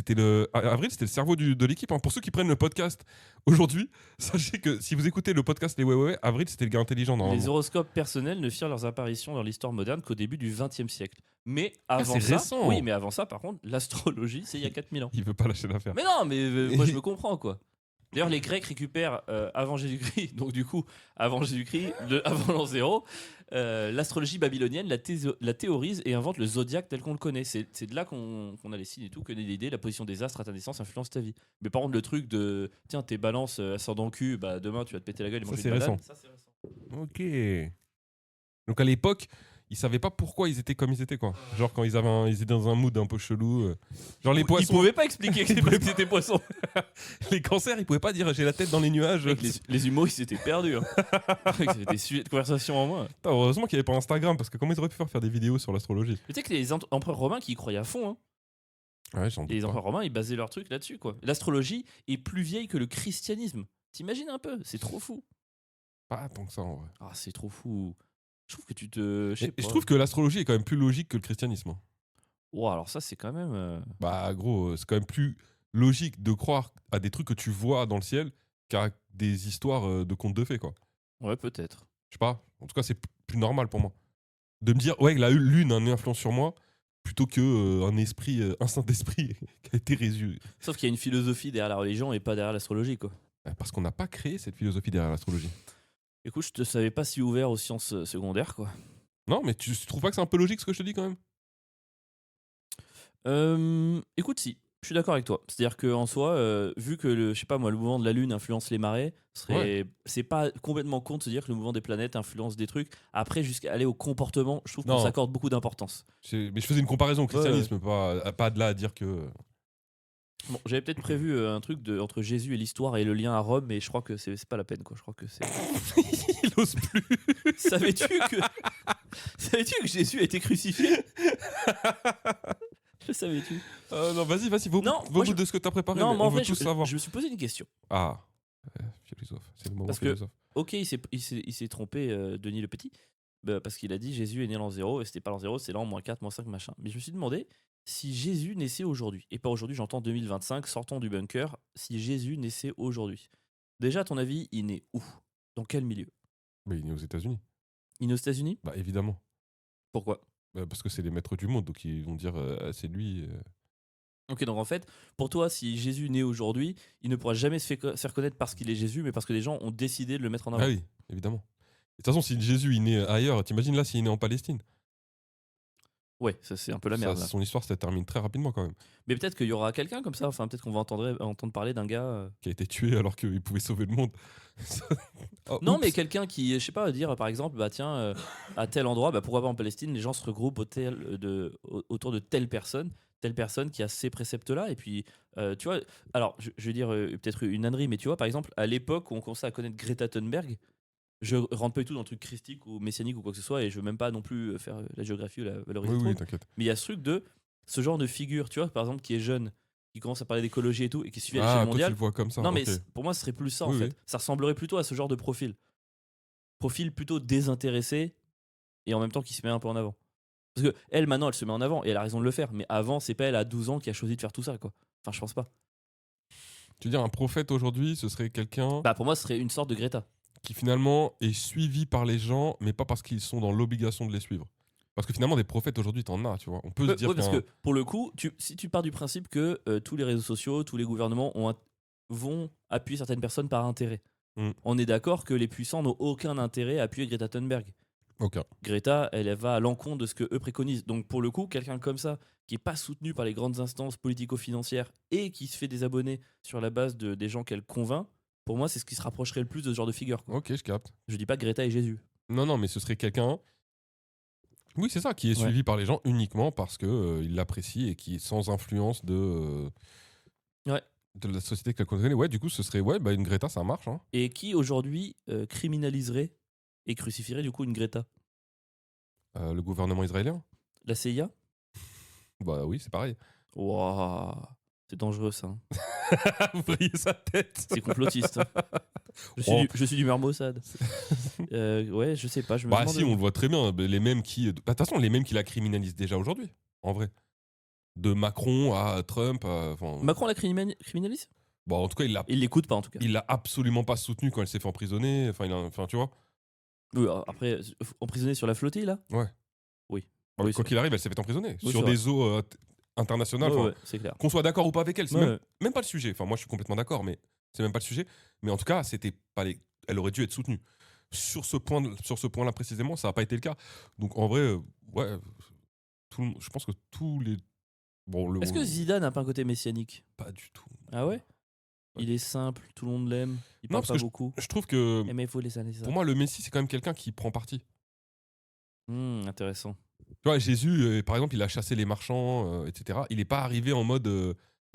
Avril, c'était le cerveau de l'équipe. Hein. Pour ceux qui prennent le podcast aujourd'hui, sachez que si vous écoutez le podcast Les Ouais, Avril, c'était le gars intelligent. Normalement. Les horoscopes personnels ne firent leurs apparitions dans l'histoire moderne qu'au début du XXe siècle. Mais avant c'est ça, récent. oui, mais avant ça, par contre, l'astrologie, c'est il y a 4000 ans. Il veut pas lâcher l'affaire. Mais non, mais moi je me comprends quoi. D'ailleurs, les Grecs récupèrent avant Jésus-Christ, donc du coup, avant Jésus-Christ, avant l'an 0, l'astrologie babylonienne la théorise et invente le zodiaque tel qu'on le connaît. C'est de là qu'on a les signes et tout, que l'idée, la position des astres à ta naissance influence ta vie. Mais par contre, le truc de tiens, tes balances ascendant cul, bah demain tu vas te péter la gueule et Ça, manger c'est une banane. récent. Ça, c'est récent. Ok. Donc à l'époque, ils savaient pas pourquoi ils étaient comme ils étaient, quoi. Genre quand ils étaient dans un mood un peu chelou. Genre les Ils poissons. pouvaient pas expliquer que c'était poissons. Les cancers, ils pouvaient pas dire j'ai la tête dans les nuages. Mec, les humoristes étaient perdus. Hein. C'était des sujets de conversation en moins. Putain, heureusement qu'il n'y avait pas Instagram, parce que comment ils auraient pu faire des vidéos sur l'astrologie? Mais tu sais que les empereurs romains qui y croyaient à fond. Hein. Ouais, j'en Et doute les pas. empereurs romains, ils basaient leur truc là-dessus. Quoi. L'astrologie est plus vieille que le christianisme. T'imagines un peu? C'est trop fou. Pas tant que ça en vrai. Ah, c'est trop fou. Je trouve que tu te. Je sais Et pas. je trouve que l'astrologie est quand même plus logique que le christianisme. Hein. Wow, alors ça, c'est quand même. Bah gros, c'est quand même plus logique de croire à des trucs que tu vois dans le ciel qu'à des histoires de contes de fées, quoi. Ouais, peut-être. Je sais pas. En tout cas, c'est plus normal pour moi. De me dire, ouais, la lune a une influence sur moi, plutôt que un Saint-Esprit qui a été résolu. Sauf qu'il y a une philosophie derrière la religion et pas derrière l'astrologie, quoi. Parce qu'on n'a pas créé cette philosophie derrière l'astrologie. Écoute, je te savais pas si ouvert aux sciences secondaires, quoi. Non, mais tu trouves pas que c'est un peu logique ce que je te dis quand même? Écoute, si. Je suis d'accord avec toi. C'est-à-dire qu'en soi, vu que je sais pas moi, le mouvement de la Lune influence les marées, c'est pas complètement con de se dire que le mouvement des planètes influence des trucs. Après, jusqu'à aller au comportement, je trouve qu'on Non. s'accorde beaucoup d'importance. Mais je faisais une comparaison au christianisme, pas de là à dire que. Bon, j'avais peut-être prévu un truc entre Jésus et l'histoire et le lien à Rome, mais je crois que c'est pas la peine, quoi. Je crois que c'est. Il ose plus. Savais-tu que Jésus a été crucifié? Le savais-tu? Non, vas-y, vaut Non, au moi, bout de ce que t'as préparé. Non, mais mais en on veut vrai, tous savoir. je me suis posé une question. Ah, philosophe, c'est le moment Parce que- philosophe. Ok, il s'est trompé, Denis le Petit, parce qu'il a dit Jésus est né l'an 0, et c'était pas l'an 0, c'est l'an -4, -5, machin. Mais je me suis demandé si Jésus naissait aujourd'hui, et pas aujourd'hui, j'entends 2025, sortons du bunker, si Jésus naissait aujourd'hui. Déjà, à ton avis, il naît où? Dans quel milieu? Mais il est aux États-Unis. Il naît aux États-Unis? Bah évidemment. Pourquoi? Parce que c'est les maîtres du monde, donc ils vont dire c'est lui. Ok, donc en fait, pour toi, si Jésus naît aujourd'hui, il ne pourra jamais se faire connaître parce qu'il est Jésus, mais parce que les gens ont décidé de le mettre en avant. Ah oui, évidemment. Et de toute façon, si Jésus il naît ailleurs, t'imagines là s'il est né en Palestine. Ouais, ça c'est un peu la merde. Là. Son histoire se termine très rapidement quand même. Mais peut-être qu'il y aura quelqu'un comme ça, enfin peut-être qu'on va entendre parler d'un gars. Qui a été tué alors qu'il pouvait sauver le monde. Oh, Non, oups. mais quelqu'un qui, je sais pas, dire par exemple, bah tiens, à tel endroit, bah pourquoi pas en Palestine, les gens se regroupent autour de telle personne qui a ces préceptes-là. Et puis, tu vois, alors je vais dire peut-être une ânerie, mais tu vois, par exemple, à l'époque où on commençait à connaître Greta Thunberg, je rentre pas du tout dans le truc christique ou messianique ou quoi que ce soit, et je veux même pas non plus faire la géographie ou la valoriser Oui, trop. oui, t'inquiète. Mais il y a ce truc de ce genre de figure, tu vois, par exemple, qui est jeune, qui commence à parler d'écologie et tout, et qui suit à l'échelle Ah, toi tu mondiale. le vois comme ça. Non, mais ok. pour moi, ce serait plus ça en Oui, fait. oui. Ça ressemblerait plutôt à ce genre de profil. Profil plutôt désintéressé et en même temps qui se met un peu en avant. Parce que elle, maintenant, elle se met en avant et elle a raison de le faire. Mais avant, c'est pas elle à 12 ans qui a choisi de faire tout ça, quoi. Enfin, je pense pas. Tu veux dire un prophète aujourd'hui, ce serait quelqu'un Bah, pour moi, ce serait une sorte de Greta. qui finalement est suivi par les gens, mais pas parce qu'ils sont dans l'obligation de les suivre. Parce que finalement, des prophètes aujourd'hui, t'en as, tu vois. On peut se Ouais, dire ouais, parce qu'un- que pour le coup, si tu pars du principe que tous les réseaux sociaux, tous les gouvernements vont appuyer certaines personnes par intérêt, Mm. on est d'accord que les puissants n'ont aucun intérêt à appuyer Greta Thunberg. Ok. Greta, elle va à l'encontre de ce que eux préconisent. Donc pour le coup, quelqu'un comme ça, qui est pas soutenu par les grandes instances politico-financières et qui se fait des abonnés sur la base des gens qu'elle convainc, pour moi, c'est ce qui se rapprocherait le plus de ce genre de figure, quoi. Ok, je capte. Je dis pas que Greta est Jésus. Non, non, mais ce serait quelqu'un. Oui, c'est ça, qui est Ouais. suivi par les gens uniquement parce que il l'apprécie et qui est sans influence Ouais. de la société qu'elle connaît. Ouais, du coup, ce serait ouais, bah, une Greta, ça marche. Hein. Et qui aujourd'hui criminaliserait et crucifierait du coup une Greta? Le gouvernement israélien. La CIA? Bah oui, c'est pareil. Waouh, c'est dangereux ça, hein. Vous voyez sa tête. C'est complotiste, hein. Oh. Je suis du maire Mossad. Ouais, je sais pas. Je me Bah demande- si, on le voit très bien. Les mêmes qui, de toute façon, les mêmes qui la criminalisent déjà aujourd'hui, en vrai. De Macron à Trump. Enfin, Macron la criminalise? bon, en tout cas, Il l'écoute pas en tout cas. il l'a absolument pas soutenu quand elle s'est fait emprisonner. Enfin, tu vois. Oui, après, emprisonné sur la flottille là? Ouais. Oui. Bah, Oui, quoi c'est qu'il arrive, elle s'est fait emprisonner Oui, sur c'est des eaux internationales. Ouais, Enfin, ouais, c'est clair. qu'on soit d'accord ou pas avec elle, c'est Ouais, même, ouais. même pas le sujet. Enfin, moi, je suis complètement d'accord, mais c'est même pas le sujet. Mais en tout cas, c'était pas elle aurait dû être soutenue. Sur ce point-là précisément, ça n'a pas été le cas. Donc, en vrai, ouais, je pense que tous les. Bon, Est-ce que Zidane n'a pas un côté messianique? pas du tout. Ah ouais? Il est simple, tout le monde l'aime, il Non, parle parce pas que beaucoup. je trouve que Mais il faut les années ça. pour moi, le Messi, c'est quand même quelqu'un qui prend parti. Intéressant. Tu vois, Jésus, par exemple, il a chassé les marchands, etc. Il n'est pas arrivé en mode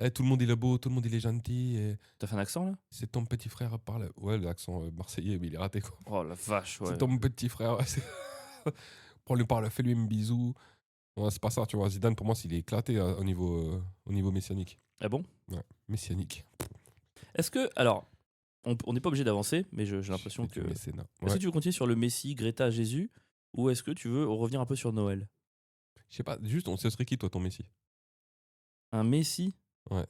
Eh, tout le monde il est beau, tout le monde il est gentil. T'as fait un accent là? C'est ton petit frère par là. Ouais, l'accent marseillais, mais il est raté quoi. Oh la vache, ouais. C'est ton petit frère. Prends-lui par là, fais-lui un bisou. Ouais, c'est pas ça, tu vois. Zidane, pour moi, il est éclaté au niveau messianique. Ah bon? Ouais, messianique. Est-ce que. Alors, on n'est pas obligé d'avancer, mais j'ai l'impression Je fais que. du mécénat. Est-ce Ouais. que tu veux continuer sur le Messie, Greta, Jésus, ou est-ce que tu veux revenir un peu sur Noël? Je sais pas, juste, ce serait qui toi, ton Messi? Un Messie? Ouais.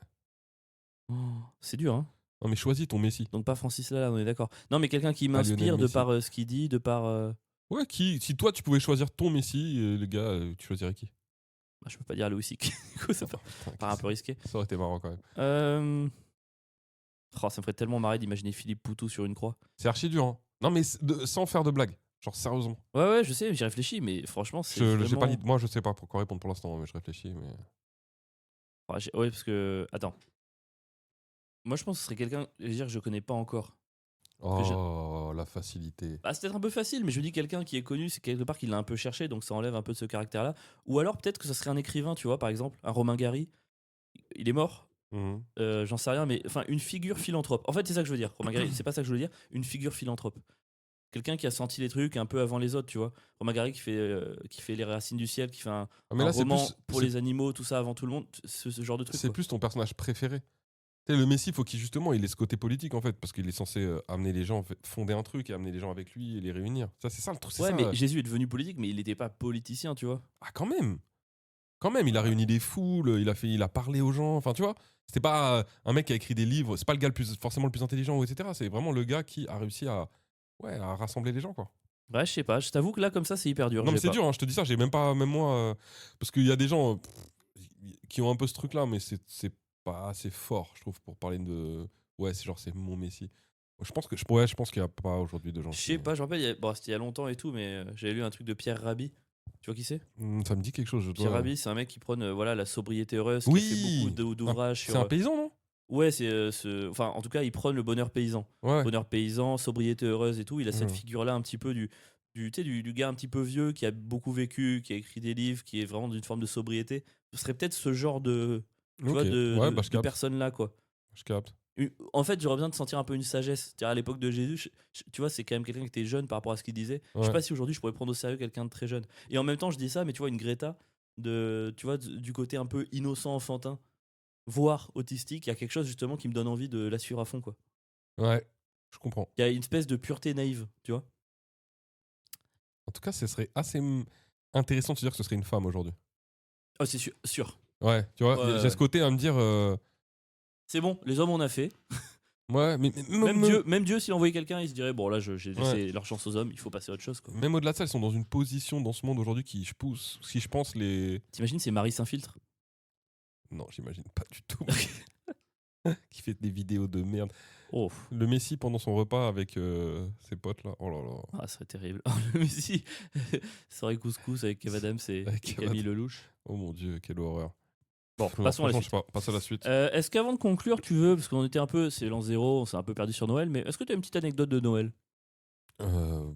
Oh, c'est dur, hein? Non, mais choisis ton Messi. Donc pas Francis Lalanne, on est d'accord. Non, mais quelqu'un qui Pas Lionel m'inspire de Messi. par ce qu'il dit, de par. Ouais, si toi, tu pouvais choisir ton Messi, le gars, tu choisirais qui? Bah, je peux pas dire Louis C.K. Du coup, ça Putain, paraît un peu risqué. ça aurait été marrant quand même. Oh, ça me ferait tellement marrer d'imaginer Philippe Poutou sur une croix. C'est archi dur, hein. Non, mais sans faire de blague. Genre, sérieusement. Ouais, ouais, je sais, j'y réfléchis, mais franchement, c'est. J'ai pas vraiment... moi, je sais pas pourquoi répondre pour l'instant, mais je réfléchis. Mais... Ouais, parce que. Attends. Moi, je pense que ce serait quelqu'un. Je veux dire, je connais pas encore. Oh, la facilité. Bah, c'est peut-être un peu facile, mais je dis quelqu'un qui est connu, c'est quelque part qu'il l'a un peu cherché, donc ça enlève un peu de ce caractère-là. Ou alors peut-être que ça serait un écrivain, tu vois, par exemple, un Romain Gary. Il est mort, Mhm. j'en sais rien, mais enfin une figure philanthrope. En fait, c'est ça que je veux dire. Romain Gary, c'est pas ça que je veux dire. Une figure philanthrope. Quelqu'un qui a senti les trucs un peu avant les autres, tu vois. Romain Gary qui fait Les Racines du Ciel, qui fait un Mais là, c'est roman plus, pour les animaux, tout ça avant tout le monde, ce genre de truc. c'est quoi. plus ton personnage préféré. Tu sais, le Messi, faut qu'il justement, il ait ce côté politique en fait, parce qu'il est censé amener les gens, fonder un truc et amener les gens avec lui et les réunir. Ça, c'est ça le truc. Ouais, ça. mais Jésus est devenu politique, mais il n'était pas politicien, tu vois. Ah, quand même. Quand même, il a réuni des foules, il a parlé aux gens. Enfin, tu vois, c'était pas un mec qui a écrit des livres. C'est pas le gars forcément le plus intelligent, etc. C'est vraiment le gars qui a réussi à rassembler les gens, quoi. Ouais, je sais pas. Je t'avoue que là, comme ça, c'est hyper dur. Non, mais j'ai c'est pas. dur, hein, je te dis ça, j'ai même pas, même moi, parce qu'il y a des gens qui ont un peu ce truc-là, mais c'est pas assez fort, je trouve, pour parler de. Ouais, c'est genre, c'est mon Messi. Je pense qu'il n'y a pas aujourd'hui de gens. Je sais pas, je me rappelle, bon, c'était il y a longtemps et tout, mais j'avais lu un truc de Pierre Rabhi. Tu vois qui c'est? Ça me dit quelque chose, je Pierre dois. Rabhi, c'est un mec qui prône voilà, la sobriété heureuse, Oui. qui a fait beaucoup d'ouvrages C'est sur. un paysan, non? Ouais, enfin, en tout cas, il prône le bonheur paysan. Ouais. Bonheur paysan, sobriété heureuse et tout. Il a cette Mhm. figure-là un petit peu tu sais, du gars un petit peu vieux qui a beaucoup vécu, qui a écrit des livres, qui est vraiment d'une forme de sobriété. Ce serait peut-être ce genre de, tu vois, Ok. Ouais, bah, je de capte. personne-là, quoi. Je capte. En fait, j'aurais besoin de sentir un peu une sagesse. C'est-à-dire, à l'époque de Jésus, tu vois, c'est quand même quelqu'un qui était jeune par rapport à ce qu'il disait. Je sais Ouais. pas si aujourd'hui je pourrais prendre au sérieux quelqu'un de très jeune. Et en même temps, je dis ça, mais tu vois, une Greta, tu vois, du côté un peu innocent, enfantin, voire autistique, il y a quelque chose justement qui me donne envie de la suivre à fond, quoi. Ouais, je comprends. Il y a une espèce de pureté naïve, tu vois. En tout cas, ce serait assez intéressant de se dire que ce serait une femme aujourd'hui. Oh, c'est sûr. Ouais, tu vois, Ouais, j'ai ce côté à me dire. C'est bon, les hommes on a fait. Ouais, mais Même Dieu, s'il envoyait quelqu'un, il se dirait bon là, j'ai laissé leur chance aux hommes, il faut passer à autre chose. Quoi. Même au-delà de ça, elles sont dans une position dans ce monde aujourd'hui qui je pousse. Si je pense les. T'imagines, c'est Marie Saint-Filtre. Non, j'imagine pas du tout. Qui fait des vidéos de merde. Oh. Le Messi pendant son repas avec ses potes là. Oh là là. Ah, ce serait terrible. Mais si, soirée couscous avec Kev Adams et Camille Lelouch. Oh mon dieu, quelle horreur. Bon, passons à la suite. Je sais pas, passe à la suite. Est-ce qu'avant de conclure, tu veux, parce qu'on était un peu, c'est l'an 0, on s'est un peu perdu sur Noël, mais est-ce que tu as une petite anecdote de Noël? Je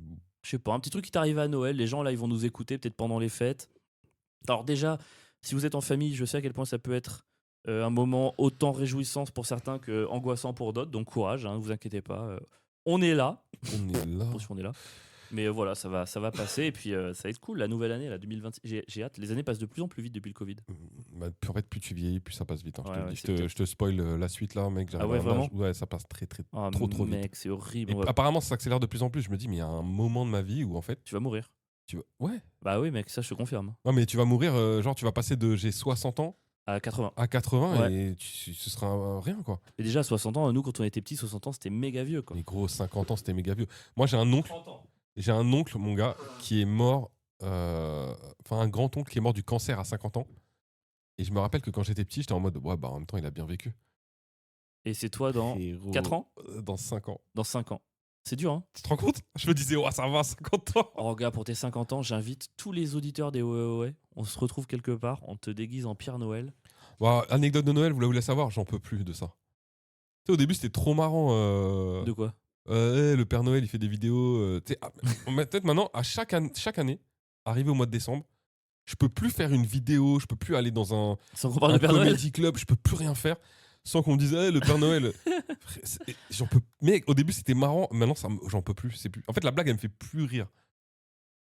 sais pas, un petit truc qui t'arrive à Noël, les gens là ils vont nous écouter peut-être pendant les fêtes. Alors déjà, si vous êtes en famille, je sais à quel point ça peut être un moment autant réjouissant pour certains que angoissant pour d'autres, donc courage, ne vous inquiétez pas. On est là. On est là. Attention, on est là. Mais voilà, ça va passer et puis ça va être cool, la nouvelle année, la 2026. J'ai hâte, les années passent de plus en plus vite depuis le Covid. Bah, en fait, plus tu vieillis, plus ça passe vite. Hein. Ouais, je te spoil la suite là, mec. Ah ouais, vraiment? Ouais, ça passe très trop vite. Mec, c'est horrible. Et apparemment, ça s'accélère de plus en plus. Je me dis, mais il y a un moment de ma vie où en fait. Tu vas mourir. Ouais. Bah oui, mec, ça je te confirme. Non, mais tu vas mourir, genre tu vas passer de j'ai 60 ans à 80. À 80 ouais. Et ce sera rien quoi. Et déjà à 60 ans, nous quand on était petits, 60 ans c'était méga vieux quoi. Mais gros, 50 ans c'était méga vieux. Moi j'ai un oncle. 30 ans. J'ai un oncle, mon gars, qui est mort. Enfin, un grand-oncle qui est mort du cancer à 50 ans. Et je me rappelle que quand j'étais petit, j'étais en mode, ouais, bah en même temps, il a bien vécu. Et c'est toi dans 4 ans Dans 5 ans. Dans 5 ans. C'est dur, hein? Tu te rends compte? Je me disais, ouais, ça va, 50 ans. Oh, gars, pour tes 50 ans, j'invite tous les auditeurs des Ouais. On se retrouve quelque part, on te déguise en Pierre Noël. Bah, anecdote de Noël, vous la voulez savoir? J'en peux plus de ça. Tu sais, au début, c'était trop marrant. De quoi? Le Père Noël, il fait des vidéos. Peut-être maintenant, à chaque année, arrivé au mois de décembre, je peux plus faire une vidéo, je peux plus aller dans un comedy club, je peux plus rien faire sans qu'on me dise le Père Noël. J'en peux. Mais au début, c'était marrant. Maintenant, j'en peux plus. C'est plus. En fait, la blague, elle me fait plus rire.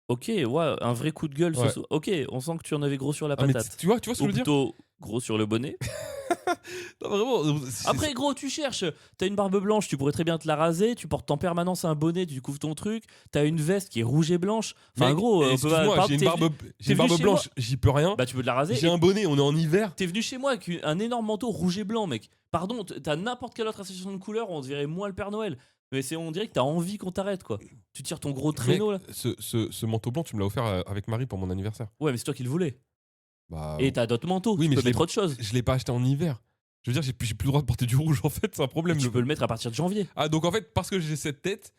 Ok, ouais, un vrai coup de gueule. Ouais. Ok, on sent que tu en avais gros sur la patate. Tu vois ce que je veux dire? Plutôt gros sur le bonnet. Non, vraiment. Après, gros, tu cherches. T'as une barbe blanche, tu pourrais très bien te la raser. Tu portes en permanence un bonnet, tu couvres ton truc. T'as une veste qui est rouge et blanche. Enfin, mec, gros, excuse-moi, j'ai une barbe blanche, j'y peux rien. Bah, tu peux te la raser. J'ai un bonnet, on est en hiver. T'es venu chez moi avec un énorme manteau rouge et blanc, mec. Pardon, t'as n'importe quelle autre association de couleurs, on dirait moi le Père Noël. Mais on dirait que t'as envie qu'on t'arrête, quoi. Tu tires ton gros traîneau, mec, là. Ce manteau blanc, tu me l'as offert avec Marie pour mon anniversaire. Ouais, mais c'est toi qui le voulais. Bah, et t'as d'autres manteaux, oui, tu mais peux mettre autre chose. Je l'ai pas acheté en hiver. Je veux dire, j'ai plus le droit de porter du rouge, en fait, c'est un problème. Tu peux le mettre à partir de janvier. Ah, donc en fait, parce que j'ai cette tête,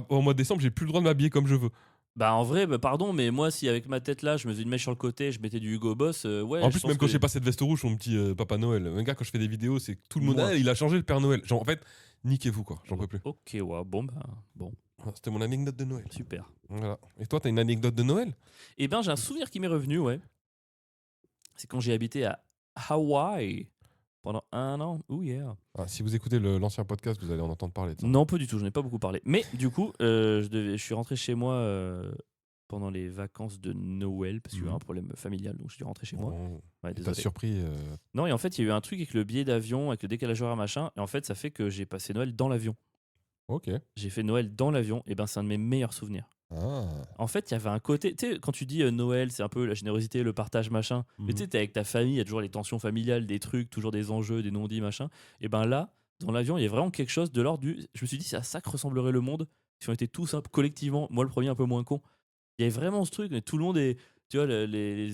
au mois de décembre, j'ai plus le droit de m'habiller comme je veux. Bah en vrai, pardon, mais moi si avec ma tête là, je me faisais une mèche sur le côté, je mettais du Hugo Boss, ouais. En plus, même quand j'ai pas cette veste rouge, on me dit Papa Noël. Un gars, quand je fais des vidéos, c'est que tout le monde, il a changé le Père Noël. Genre, en fait, niquez-vous quoi, j'en peux plus. Ok, ouais, bon. C'était mon anecdote de Noël. Super. Voilà. Et toi, t'as une anecdote de Noël? Eh ben, j'ai un souvenir qui m'est revenu, ouais. C'est quand j'ai habité à Hawaï pendant 1 an. Oh yeah. Ah, si vous écoutez l'ancien podcast, vous allez en entendre parler de ça. Non, pas du tout, je n'ai pas beaucoup parlé. Mais du coup, je suis rentré chez moi pendant les vacances de Noël parce qu'il y a eu un problème familial, donc je suis rentré chez moi. Ouais, t'as surpris Non, et en fait, il y a eu un truc avec le billet d'avion, avec le décalage horaire machin, et en fait, ça fait que j'ai passé Noël dans l'avion. Ok. J'ai fait Noël dans l'avion, et ben c'est un de mes meilleurs souvenirs. Ah. En fait, il y avait un côté, tu sais, quand tu dis Noël, c'est un peu la générosité, le partage, machin. Mais tu sais, t'es avec ta famille, il y a toujours les tensions familiales, des trucs, toujours des enjeux, des non-dits, machin. Et ben là, dans l'avion, il y a vraiment quelque chose de l'ordre du. Je me suis dit, c'est à ça que ressemblerait le monde si on était tous collectivement, moi le premier un peu moins con. Il y avait vraiment ce truc, mais tout le monde est. Tu vois, les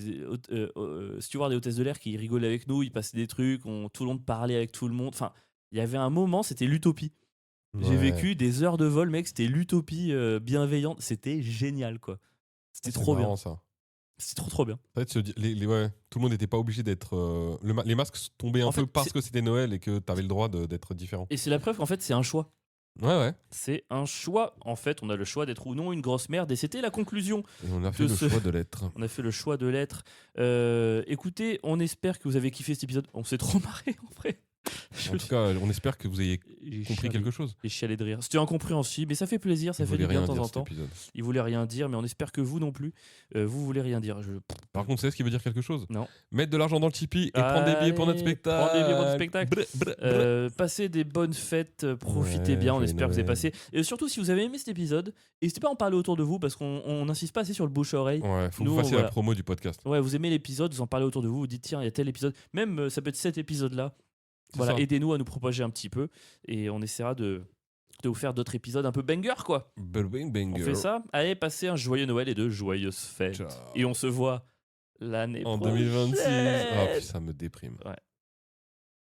stewards et hôtesses de l'air qui rigolaient avec nous, ils passaient des trucs, tout le monde parlait avec tout le monde. Enfin, il y avait un moment, c'était l'utopie. J'ai vécu des heures de vol, mec, c'était l'utopie bienveillante. C'était génial, quoi. C'était trop marrant, bien. Ça. C'était trop bien. En fait, tout le monde n'était pas obligé d'être. Les masques tombaient un peu parce que c'était Noël et que t'avais le droit d'être différent. Et c'est la preuve qu'en fait, c'est un choix. Ouais. C'est un choix. En fait, on a le choix d'être ou non une grosse merde. Et c'était la conclusion. Et on a fait le choix de l'être. On a fait le choix de l'être. Écoutez, on espère que vous avez kiffé cet épisode. On s'est trop marré, en vrai. En tout cas, on espère que vous ayez compris quelque chose. J'ai chialé de rire. C'était incompréhensible, mais ça fait plaisir, ça fait du bien de temps en temps. Il voulait rien dire, mais on espère que vous non plus, vous voulez rien dire. Par contre, c'est ce qui veut dire quelque chose? Non. Mettre de l'argent dans le Tipeee et prendre des billets pour notre spectacle. Prendre des billets pour notre spectacle. Passez des bonnes fêtes, profitez bien, on espère que vous avez passé. Et surtout, si vous avez aimé cet épisode, n'hésitez pas à en parler autour de vous parce qu'on n'insiste pas assez sur le bouche-oreille. Ouais, faut que vous fassiez la promo du podcast. Ouais, vous aimez l'épisode, vous en parlez autour de vous, vous dites tiens, il y a tel épisode. Même ça peut être cet épisode-là. Voilà, ça. aidez-nous à nous propager un petit peu et on essaiera de vous faire d'autres épisodes un peu banger, quoi. Bang banger. On fait ça. Allez, passez un joyeux Noël et de joyeuses fêtes. Ciao. Et on se voit l'année En prochaine. 2026. Ah, puis ça me déprime. Ouais.